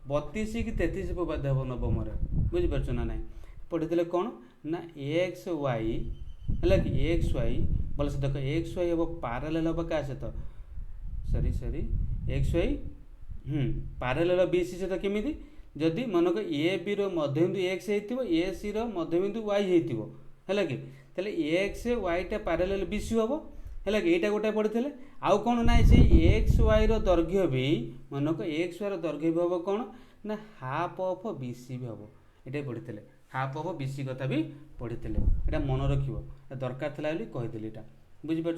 32 कि 33 पद हम नवम बुझीपार ना ना पढ़ी कौन ना AXY है कि AXY बोले से देख AXY हम पारालेल हम क्या सहित सॉरी सॉरी XY पारालेल BC सहित केमी जदि मनक ए बी मध्यबिंदु X हो ए सी मध्यबिंदु Y है कि तेल AX Y टा पारालेल BC हम है कि यहाँ गोटे पढ़ी आउ कौन ना से XY दैर्घ्य भी मनक XY दैर्घ्य भी हम कौन ना हाफ ऑफ BC भी हम ये पढ़ी हाफ ऑफ BC कथा भी पढ़ी यहाँ मन रख दरकार थी कहीदेली यहाँ बुझीपार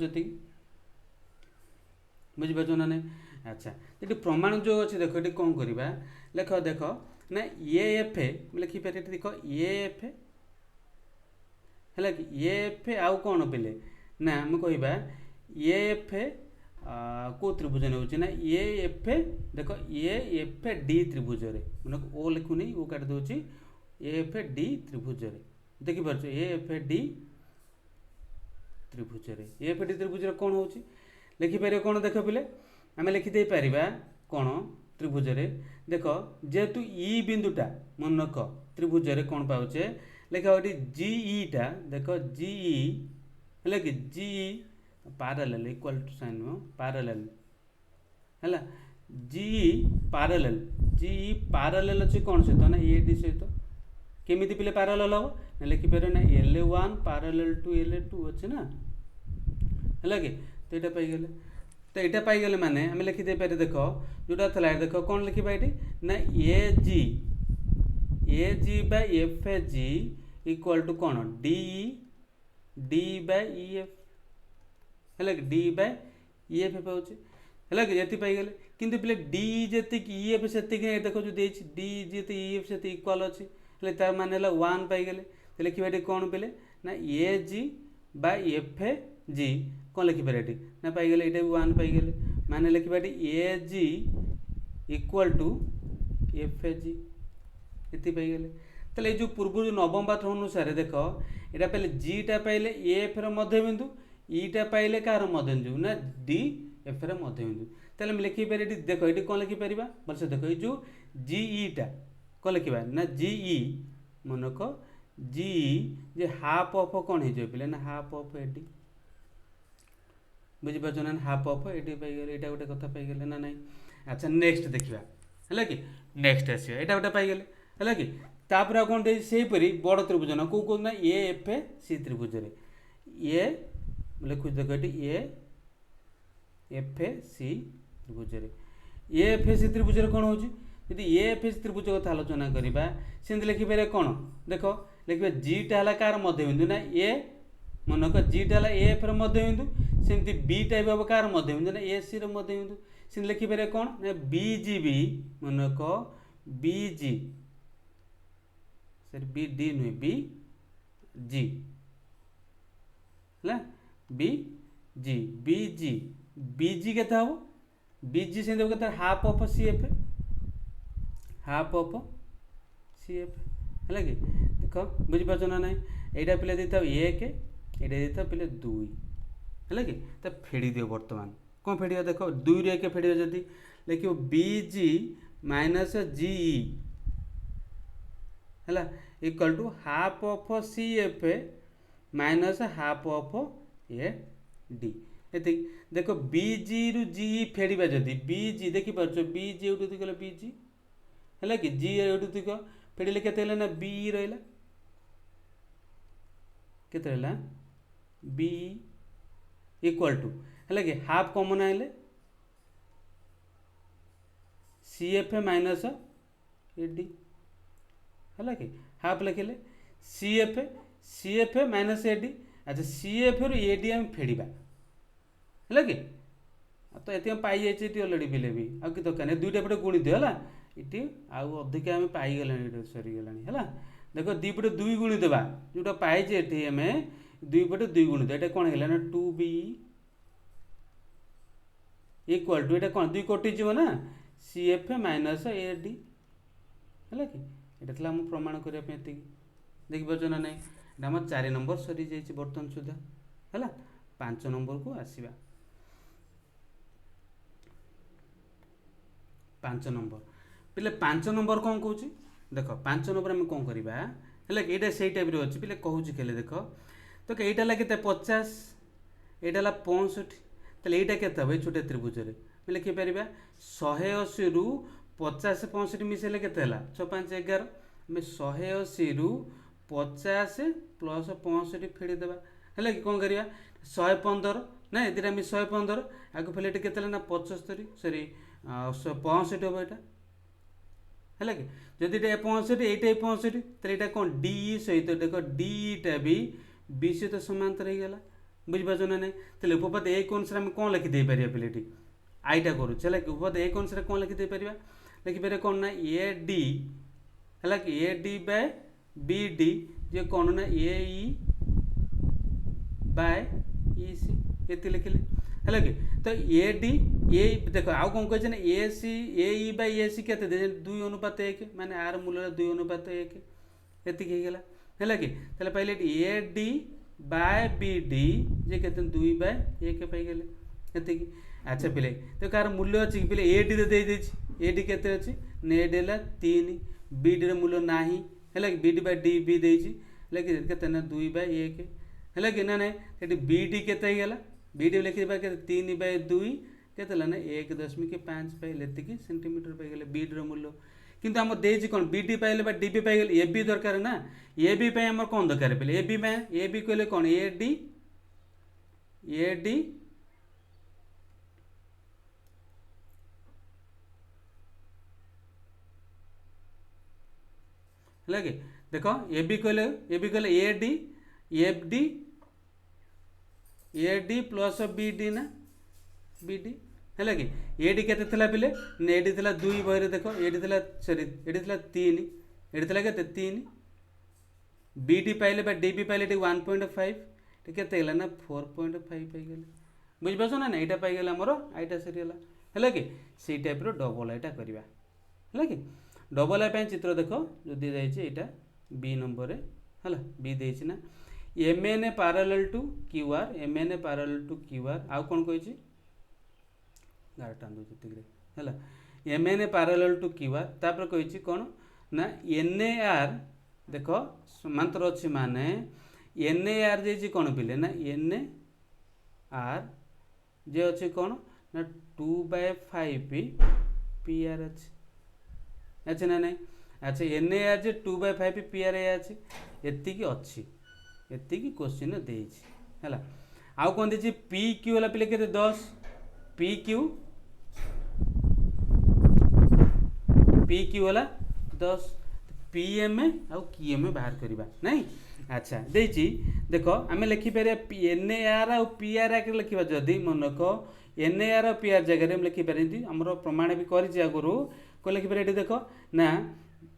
बुझीपार ना नहीं अच्छा ये प्रमाण जो अच्छे देख ये कौन करवा लेख देख ना EF लिखिपारे देख EF है कि EF आउ कौन पे ना आम कह EF को त्रिभुज नौ ना EF देख EFD त्रिभुज मन ओ लिखुनी ओ काट दूसरी EFD त्रिभुज देखिपार EFD त्रिभुज EFD त्रिभुज कौन हो लिखिपार कौन देख पे आम लिखिदे पार कौन त्रिभुज देख जेहेतु ई बिंदुटा मन रख त्रिभुज कौन पाचे लेखा GE टा देख GE है कि GE parallel equal to sign parallel है GE parallel GE parallel अच्छे कौन सहित ना AD सहित केमिति पिले parallel हम ना लिखि पारे ना LA1 parallel to LA2 अच्छे ना है कि तो यहाँ पाई गले तो यहाँ पाई गले माने हमें लिखि दे पारे देखो जोटा थला देखो कौन लिखि पाइटी ना AG by FG equal to कौन DE D by EF है कि D by EF पाउचे है कि ये पाई गले किंतु पिले D जेति EF सेति कि देखो जो देछि D जेति EF सेति इक्वल अछि ले तार माने ला 1 पाई गले तो लिखि बाटे कोन पिले ना AG by FG कोन लिखि पारे ना पाई गले एटा 1 पाई गले माने लिखि बाटे AG इक्वल टू FG इति पाई गले तले जो पूर्व जो नवम पाठ अनुसार देखो एटा पहले G टा पाइले AF र मध्य बिंदु E टा पाइले कार मध्य बिंदु ना D F र मध्य बिंदु तले हम लिखि पारे देखो एटी कोन लिखि परिबा बलसे देखो ए जो GE टा कोन लिखिबा ना GE मनक GE जे हाफ ऑफ कोन हे जो पिले ना हाफ ऑफ AD बुझि पाछन ना हाफ ऑफ AD पाई गेले एटा गोटे कथा पाई गेले ना नहीं अच्छा नेक्स्ट देखिबा हला कि नेक्स्ट आसी एटा गोटे पाई गेले हला कि तापर कोन दे सेही परी बड़ त्रिभुज ना को ना AFC त्रिभुज रे ए लिखु देखो एटी AFC त्रिभुज रे AFC त्रिभुज रे कोन होची यदि AFC त्रिभुज कथा आलोचना करिबा सेंति लिखि पारे कोन देखो लिखिबा G टा हला कार मध्य बिंदु ना A मनक G टा हला AF र मध्य बिंदु सेंति B टा बब कार मध्य बिंदु ना AC र मध्य बिंदु सेंति लिखि पारे कोन ना BGB मनक BG सर BD नु BG हला BG केता हो BG सेंति केता हाफ ऑफ CF है कि देख बुझीपार ना ना यहाँ पिला देता 1 यहाँ देता पिले 2 है कि तो फेड़ी दियो बर्तमान कौन फेड़ देख 2 रे 1 फेड़ जदि लिख BG माइनस GE है equal to half of CF minus half of AD ये देख BG रु GE फेड़ा जदि BG देखिपार BG ये गला BG है कि G एडुतिक फेड़े केते ना B रहा केते रहा B इक्वल टू है कि हाफ कॉमन आइले CF माइनस AD है कि हाफ लिखिले CF माइनस AD अच्छा CF रु AD हम फेड़ा है कि तो ये पाई जाइए अलरेडी पिले भी आ कि दरकार दुईटा पटे गुणी दियो है इटी आउ अधिका आम पाईगला सरीगला है देख दी पटे 2 गुणी देवा जोटा पाई आम 2 पटे 2 गुणी दे कौन है ना 2B इक्वल टू ये कौन 2 कटिजी ना CF माइनस AD है कि ये आम प्रमाण करने देखिपार ना ना आम 4 नंबर सरी जाइए बर्तमान सुधा है 5 नंबर को आसवा 5 नंबर पिले 5 नंबर कौन कौच देख 5 नंबर आम कौन करवा है कि ये टाइप अच्छे पिले कहूँ खेले देख तो यहाँ है के 50 यहाँ 65 तो यहाँ के छोटे त्रिभुज में लिखिपर 180 रु 50 65 मिसेले के 6 5 11 आम 180 रु 50 प्लस 65 फेड़देवा है कि कौन करवा 115 ना ये आम 115 आगे फिर ये के ना 75 सरी 65 हम यहाँ है कि जदि 65 ये 65 तो यहाँ कौन DE सहित देख DE टा भी B सहित समांतर हो गला बुझीपार ना नहीं तो उपपाद एक अनुसार आम कौन लिखिदे पारे पे आईटा करुचे है कि उपपाद एक अनुसार कौन लिखिदे पार लिखिपर कौन ना AD है कि AD बाय BD जे कौन ना AE बाय EC ये लिखिले है कि तो AD ए देख आउ कौन कहे ना AE बाय AC के 2 अनुपात 1 माने आर मूल्य 2 अनुपात 1 ये है कि पहले AD बाय BD जे के 2 बाय 1 पाई गले ये अच्छा पिले तो कार मूल्य अच्छी पिले AD दे AD के AD है 3 BD मूल्य ना है कि BD बाय D B देना 2 बाय 1 है कि ना ना ये BD के बीडी लिखिबा के 3/2 केते ना 1.5 पाइले एतिकी सेंटीमीटर पाइगले बीडी मूल्य किंतु आम देजी कौन बीडी पाइले बा डीबी पाइगले ए बी दरकार ना ए बी पे आम कौन दरकार पे ए बी में ए बी कहले कौन ए डी है कि देख ए बी कहले A D F D A D plus B D ना बी डी है कि एडी केते थिला पिले ने एडी थिला 2 बहरे देख एडी थिला सॉरी एडी थिला 3 एडी थिला केते 3 बीडी पाइले बा डीबी पाइले टी 1.5 टी केते गेला ना 4.5 पाइ गेले बुझ बसो ना एटा पाइ गेला हमरो आइटा सरीला है कि सी टाइप रो डबल आइटा करबा है कि डबल आई पे चित्र देख जो दी जाय छै एटा बी नंबर रे हला बी देय छै ना MN parallel to QR MN parallel to QR आ कोन कहै छै है एमएन पैरेलल टू क्यूआर तापर कही कौन ना एनएआर देख समांतर अच्छी माने एनएआर जे कौन पिले ना एनएआर जे अच्छे कौन ना 2/5 पी आर अच्छे ना नहीं अच्छा एनएआर जे 2/5 पी आर अच्छे एति क्वेश्चन देला आउ कौन दे पी क्यू वाला पिले के 10 पी क्यू वाला 10 पी एम आउ की एम बाहर करवा नहीं अच्छा देची देख आम लिखिपर एन ए आर आउ पी आर आगे लिखा जदि मनक एन ए आर और पी आर जगह लिखिपर आमर प्रमाण भी कर आगुरी कौन लिखिपर ये देख ना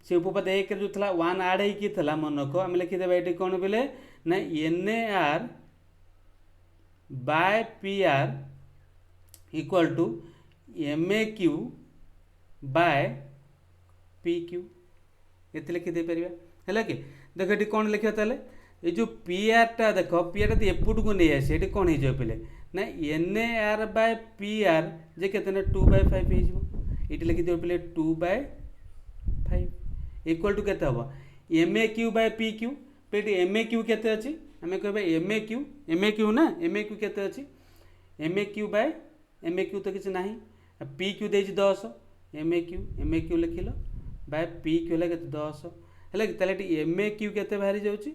से उपपद एक जो था 1 आड होता मनक आम लिखिदेवा ये कौन बोले ना N A R by P R equal to M A Q by P Q ये लिखिदे पार है कि देख ये कौन लिखा ताले ये जो पी आर टा देख पी आर एपट को नहीं आसे ये कौन हो पे ना N A R by P R जे के 2/5 ये लिखिदे पे 2/5 इक्वल टू केते हम M A Q by P Q पे एम ए क्यू केते अच्छी आम कह एम ए क्यू ना एम ए क्यू केते अच्छी M A Q by M A Q तो किसी ना पी क्यू दे 10 एम ए क्यू लिखिल बाय पी क्यू है 10 है कि एम ए क्यू के बाहरी जाऊँगी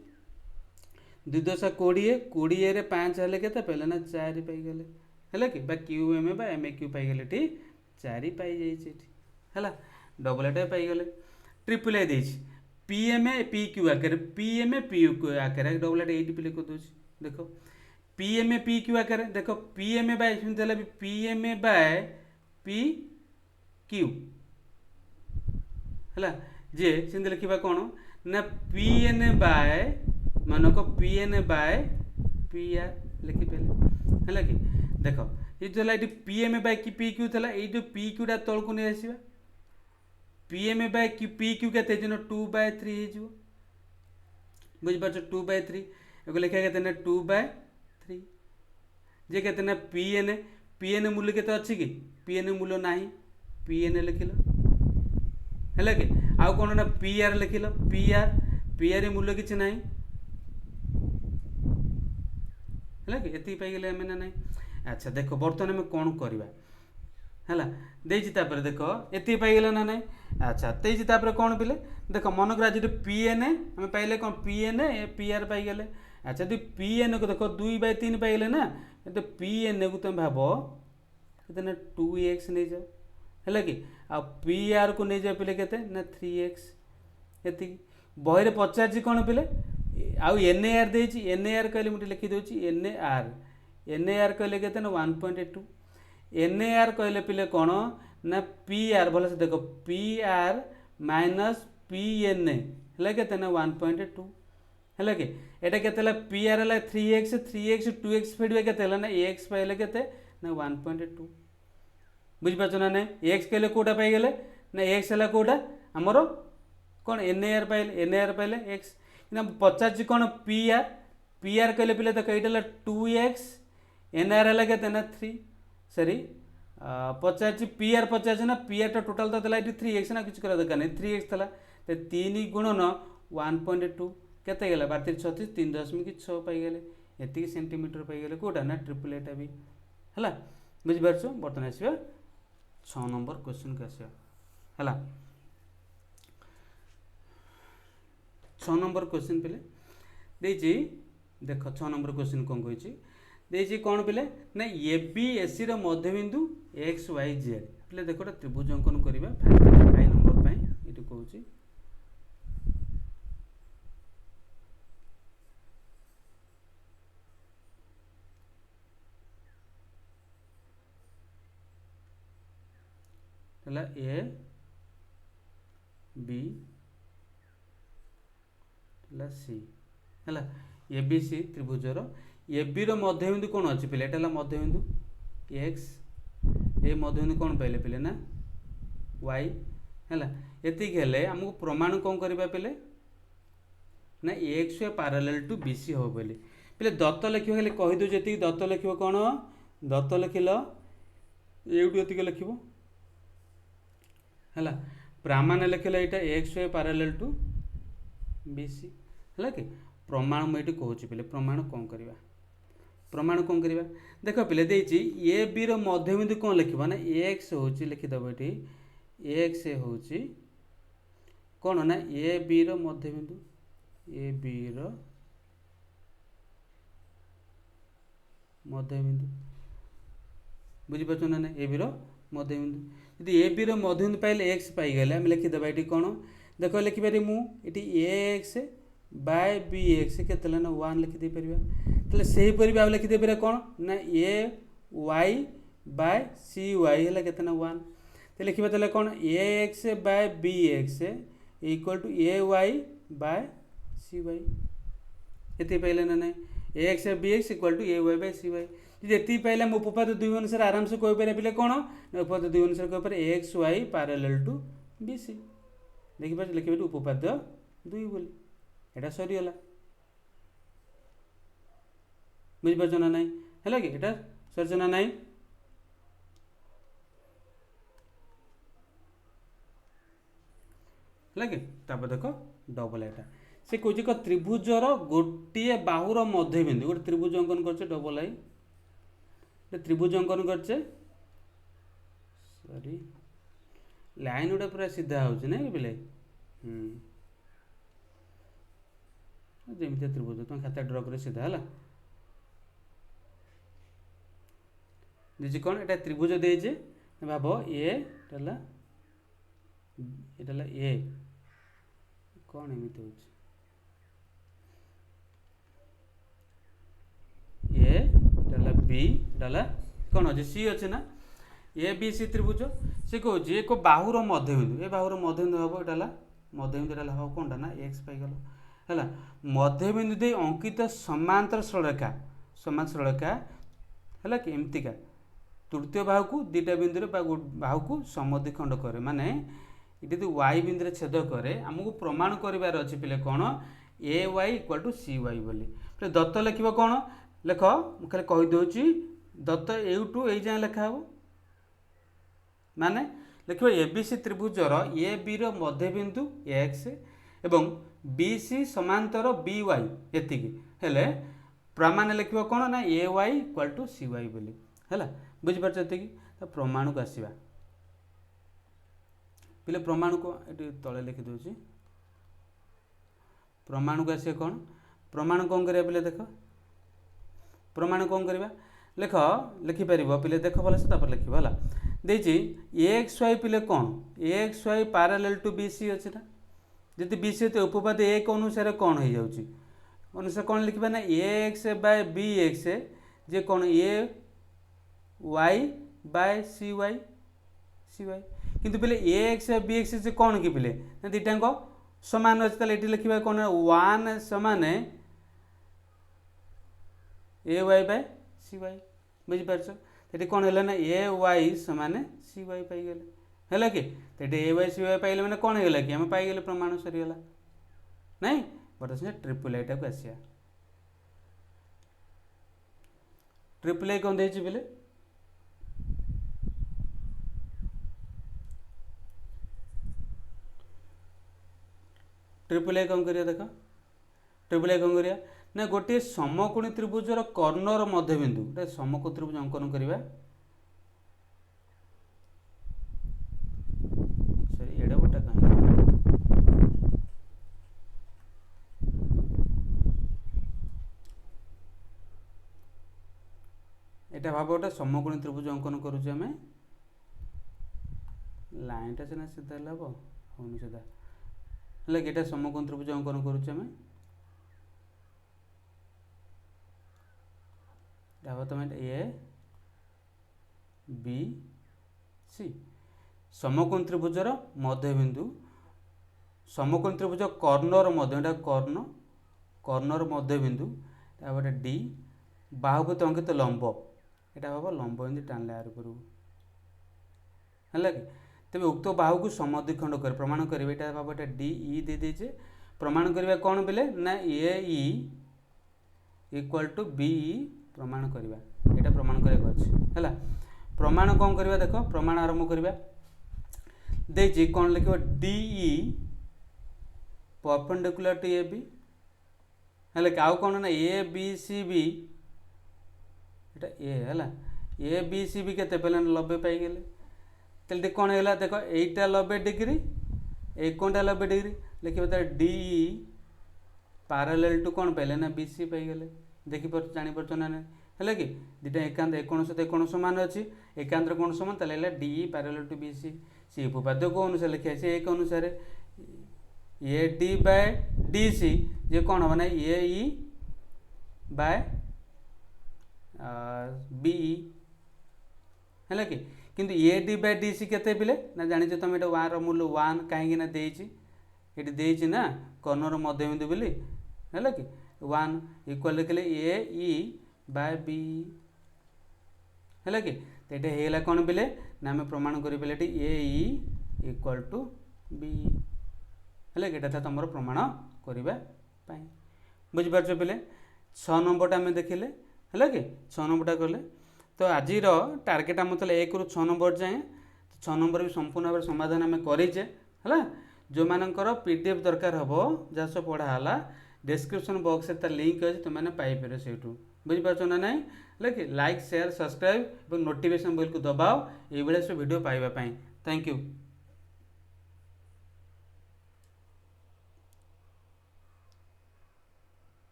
2 10 20 20 रे 5 हेल्ले के पहले ना 4 पाइगले है कि Q M A M A Q पाइगले टी 4 पाई है डबल एटा पाइगले ट्रिपल ए दे P M A P Q आकार P M A P Q आकार डबल एटा ये लिख दूसरी देख P M A P Q आकार देख P M A by P M A by P Q है जे सिंधे लिखा कौन ना पी एन बाय मानक P N by P are लिखि पे है कि देख ये जो ये पी एम बाय कि पी क्यू था ये पी क्यूटा तल को नहीं आसवा P M by P Q के 2/3 हो बुझिपार 2/3 एगो लिखा के 2/3 जे के पी एन मूल्य के अच्छी कि पी एन मूल्य ना पी एन लिखिल है कि आउ कौन ना पी आर लिखिल पी आर मूल्य किसी ना है कि ये पाइगले आम ना अच्छा देख बर्तमान आम कौन करवा है देपर देख ये पाइगले ना ना अच्छा देपर कौन पिले देख मनक आज पी एन आम पाइले कौन पी एन पी आर पाइगले अच्छा यदि पी एन को देख 2/3 पाइगले ना तो पी एन को तुम भाव कितना 2x नहीं जाओ है कि आ पी आर को नहीं जाओ पिले के ना 3x ये बहरे पचार कौन पिले आउ एन ए आर दे एन ए आर कहले मुझे लिखिदे एन ए आर कहले के ना 1.2 एन ए आर कहले पिले कौन ना पी आर भले से देख P R minus P N है के ना 1.2 है कि एटा के पी आर है 3x 2x फीडबैक के ना एक्स पाइले के ना 1.2 बुझिपार ना ना एक्स कहले कौटा पाइगले ना एक्स है कौटा आमर कौन एन ए आर पाइले एक्स पचार कौन पी आर कहले पिले देख ये 2x एन आर है के ना 3 सॉरी पचार पी आर पचार ना पी आर टोटाल तो ये 3x ना कुछ करा दरकार नहीं 3x था 3 गुणन 1.2 केते गला 32 36 3.6 पाइगले एति सेंटीमीटर पाइगले कोटा ना ट्रिपल एटा भी है बुझिपार बर्तमान आसवा 6 नंबर क्वेश्चन को आसवा है 6 नंबर क्वेश्चन पे देजी देख 6 नंबर क्वेश्चन कौन कही देजी कौन पे ना ए बी एस सी मध्यबिंदु एक्स वाई जेड पे देख त्रिभुज अंकन करवा फास्ट आई नंबर ये कहूँ ए बी सी है ए बी सी त्रिभुजर ए बी मध्यबिंदु कौन अच्छी पे ये मध्यबिंदु एक्स ए मध्यबिंदु कौन पाइले पे ना वाई है ये आमको प्रमाण कौन करवा पे ना X Y parallel to B C हम बोली पे दत्त लिख खाली कहीदे जी दत्त लिख कौन दत्त लिखल ये लिख है प्रमाण लिखले यहाँ X Y parallel to B C है कि प्रमाण मुझे कहूँ पे प्रमाण कौन करवा प्रमाण कौन करवा देख पे देती ए बी मध्यबिंदु कौन लिखा ना एक्स हूँ लिखिदेव ये एक्स हूँ कौन ना ए बी मध्यबिंदु ए बी मध्यबिंदु बुझीपार ना ना ए बी मध्यबिंदु यदि ए बी मध्यबिंदु पाइले एक्स पाइगले आम लिखिदेव ये कौन देख लिखिपारि मुझे एक्स बाय बी एक्स के ना 1 लिखिदे पार से ही लिखिदे पारे कौन ना A Y by C Y है के 1 तो लिखा कौन A X by B X equal to A Y by C Y ये पाइले ना ना A X B X equal to A Y by C Y जी पाइले हम उपपाद्य 2 अनुसार आराम से कहीपर पे कौन ना उपपाद्य 2 अनुसार कहीपर X Y parallel to B C देखिए लिखे उपपाद्य 2 बोली एटा सरीगला बुझीपार ना नाई है कि एटा सर ना नाई है कि देख डबल एटा से कह त्रिभुजर गोटे बाहुर मध्यबिंदु गोटे त्रिभुज अंकन कर डबल आई त्रिभुज अंकन कर सॉरी लाइन गुड़ा पूरा सीधा हो पे जमी त्रिभुज तुम खाता ड्र कर सीधा है दीजिए कौन एटा त्रिभुज देजे भाव ए ए कौन एमती हो बी कौन अच्छे सी अच्छे ना ए बी सी त्रिभुज सी कह एक बाहुर मध्यबिंदु ए बाहुर मध्यबिंदु हम यहाँ मध्यबिंदु हम कौन ना एक्स पाइगल है मध्यबिंदु दे अंकित समांतर सरलरेखा है कि एमतीका तृतीय बाहु को दुटा बिंदु बाहु को समद्विखंड करे माने ये वाई बिंदु छेद करे आमको प्रमाण करार अच्छे पे कौन A Y equal to C Y बोली दत्त लिख कौन लिख मुझे कहीदे दत्त यू टू यही जाए लिखा हे माने लिख ए बी सी त्रिभुजर ए बी मध्यबिंदु एक्स एवं बी सी समांतर बी वाई एति हेले प्रमाण लिख कौन ना A Y equal to C Y बोली है बुझीपार तो प्रमाण को आसवा पे प्रमाण को ये तले लिखिदे प्रमाण को आस कौन प्रमाण कौन करा पे देख प्रमाण कौन करवा लिख लिखिपर पे देख भल से लिख है देखिए एक्स वाई पे कौन X Y parallel to B C अच्छे ना जी बी सी तो उपपाद्य एक अनुसार कौन हो जाऊँगी अनुसार कौन लिखा ना A X by B x जे कौन A Y by C Y किंतु पे ए एक्स बी एक्स से कौन कि पे दुटाक सामान अच्छे ये लिखा कौन 1 सामान ए वाई बाय सी वाई बुझीपार ये कौन है ना ए वाई सामान सी वाई पाइगले है कि ए वाई सी वाई पाइले मैंने कौन है कि आम पाइगले प्रमाण सरीगला नहीं बर्तमान ट्रिपल आईटा को आसिया ट्रिपल आई कौन देखिए पे ट्रिपल आई कौन करिया देख ट्रिपल आई कौन करिया ना गोटे समकोणी त्रिभुजर कर्णर मध्यबिंदु गोटे समकोणी त्रिभुज अंकन करवा सॉरी एडा बटा कहीं एटा भाव गोटे समकोणी त्रिभुज अंकन करुचे आम लाइनटा सीना सीधा हम हम सीधा है कि समकोण त्रिभुज अंकन करुचे आम तुम ए बी सी समकोण त्रिभुजर मध्यबिंदु समकोण त्रिभुज कर्णर मध्य कर्ण कर्णर मध्यबिंदु गोटे डी बाहु तो अंकित लंब यहाँ भाव लंब एमती टाणिले यार उपरू है कि तेज उक्त बाहु को समद्विखंड कर प्रमाण करेंगे यहाँ भाव ये डी ई दे दीजिए प्रमाण करेंगे कौन बोले ना A E equal to B E प्रमाण करवा यहाँ प्रमाण कर प्रमाण कौन करवा देख प्रमाण आरंभ करवा देखिए कौन लिख D E perpendicular to A B है आउ कौन ना ए बी सी बी এটা এ হলা এ বি সি বি কেতে পেলেন 90 পাই গেলে তাহলে কোন হলা দেখো এইটা 90 ডিগ্রি এই কোনটা 90 ডিগ্রি লিখিব তার ডি ই প্যারালাল টু কোন পাইলে না বি সি পাই গেলে দেখি পার জানি পারছ না হলা কি দুইটা একান্ত 19 সমান আছে একান্তর কোণ সমান তাহলে হলা D E parallel to B C C উপপাদ্য কোন অনুসারে লিখা আছে এক অনুসারে A D by D C ये कौन हम ना ए ई बाय बी है कि किंतु A D by D C केते पिले ना जानिछ तुम एटा वान रो मूल्य 1 काहे ना देछि एटी देछि ना कर्णर मध्यबिंदु बोली है कि 1 इक्वल लिखले ए ई बाय बी है कि एटा हेला कोन पिले ना हम प्रमाण करि पिले ए ई इक्वल टू बी है कि एटा तुम प्रमाण करबा पाई बुझि पारछ पिले 6 नंबरटा हम देखिले है कि 6 नंबरटा कले तो आज टार्गेट आम मतलब 1 ରୁ 6 नंबर जाए 6 नंबर भी संपूर्ण भाव समाधान आम करेचे है जो मानकर पीडीएफ दरकार हम जहाँ सब पढ़ाला डिस्क्रिप्शन बॉक्स तार लिंक अच्छे तुमने पाइपर से बुझीपार ना ना है लाइक शेयर सब्सक्राइब और नोटिफिकेशन बेल को दबाओ ये सब वीडियो पाइबा थैंक यू।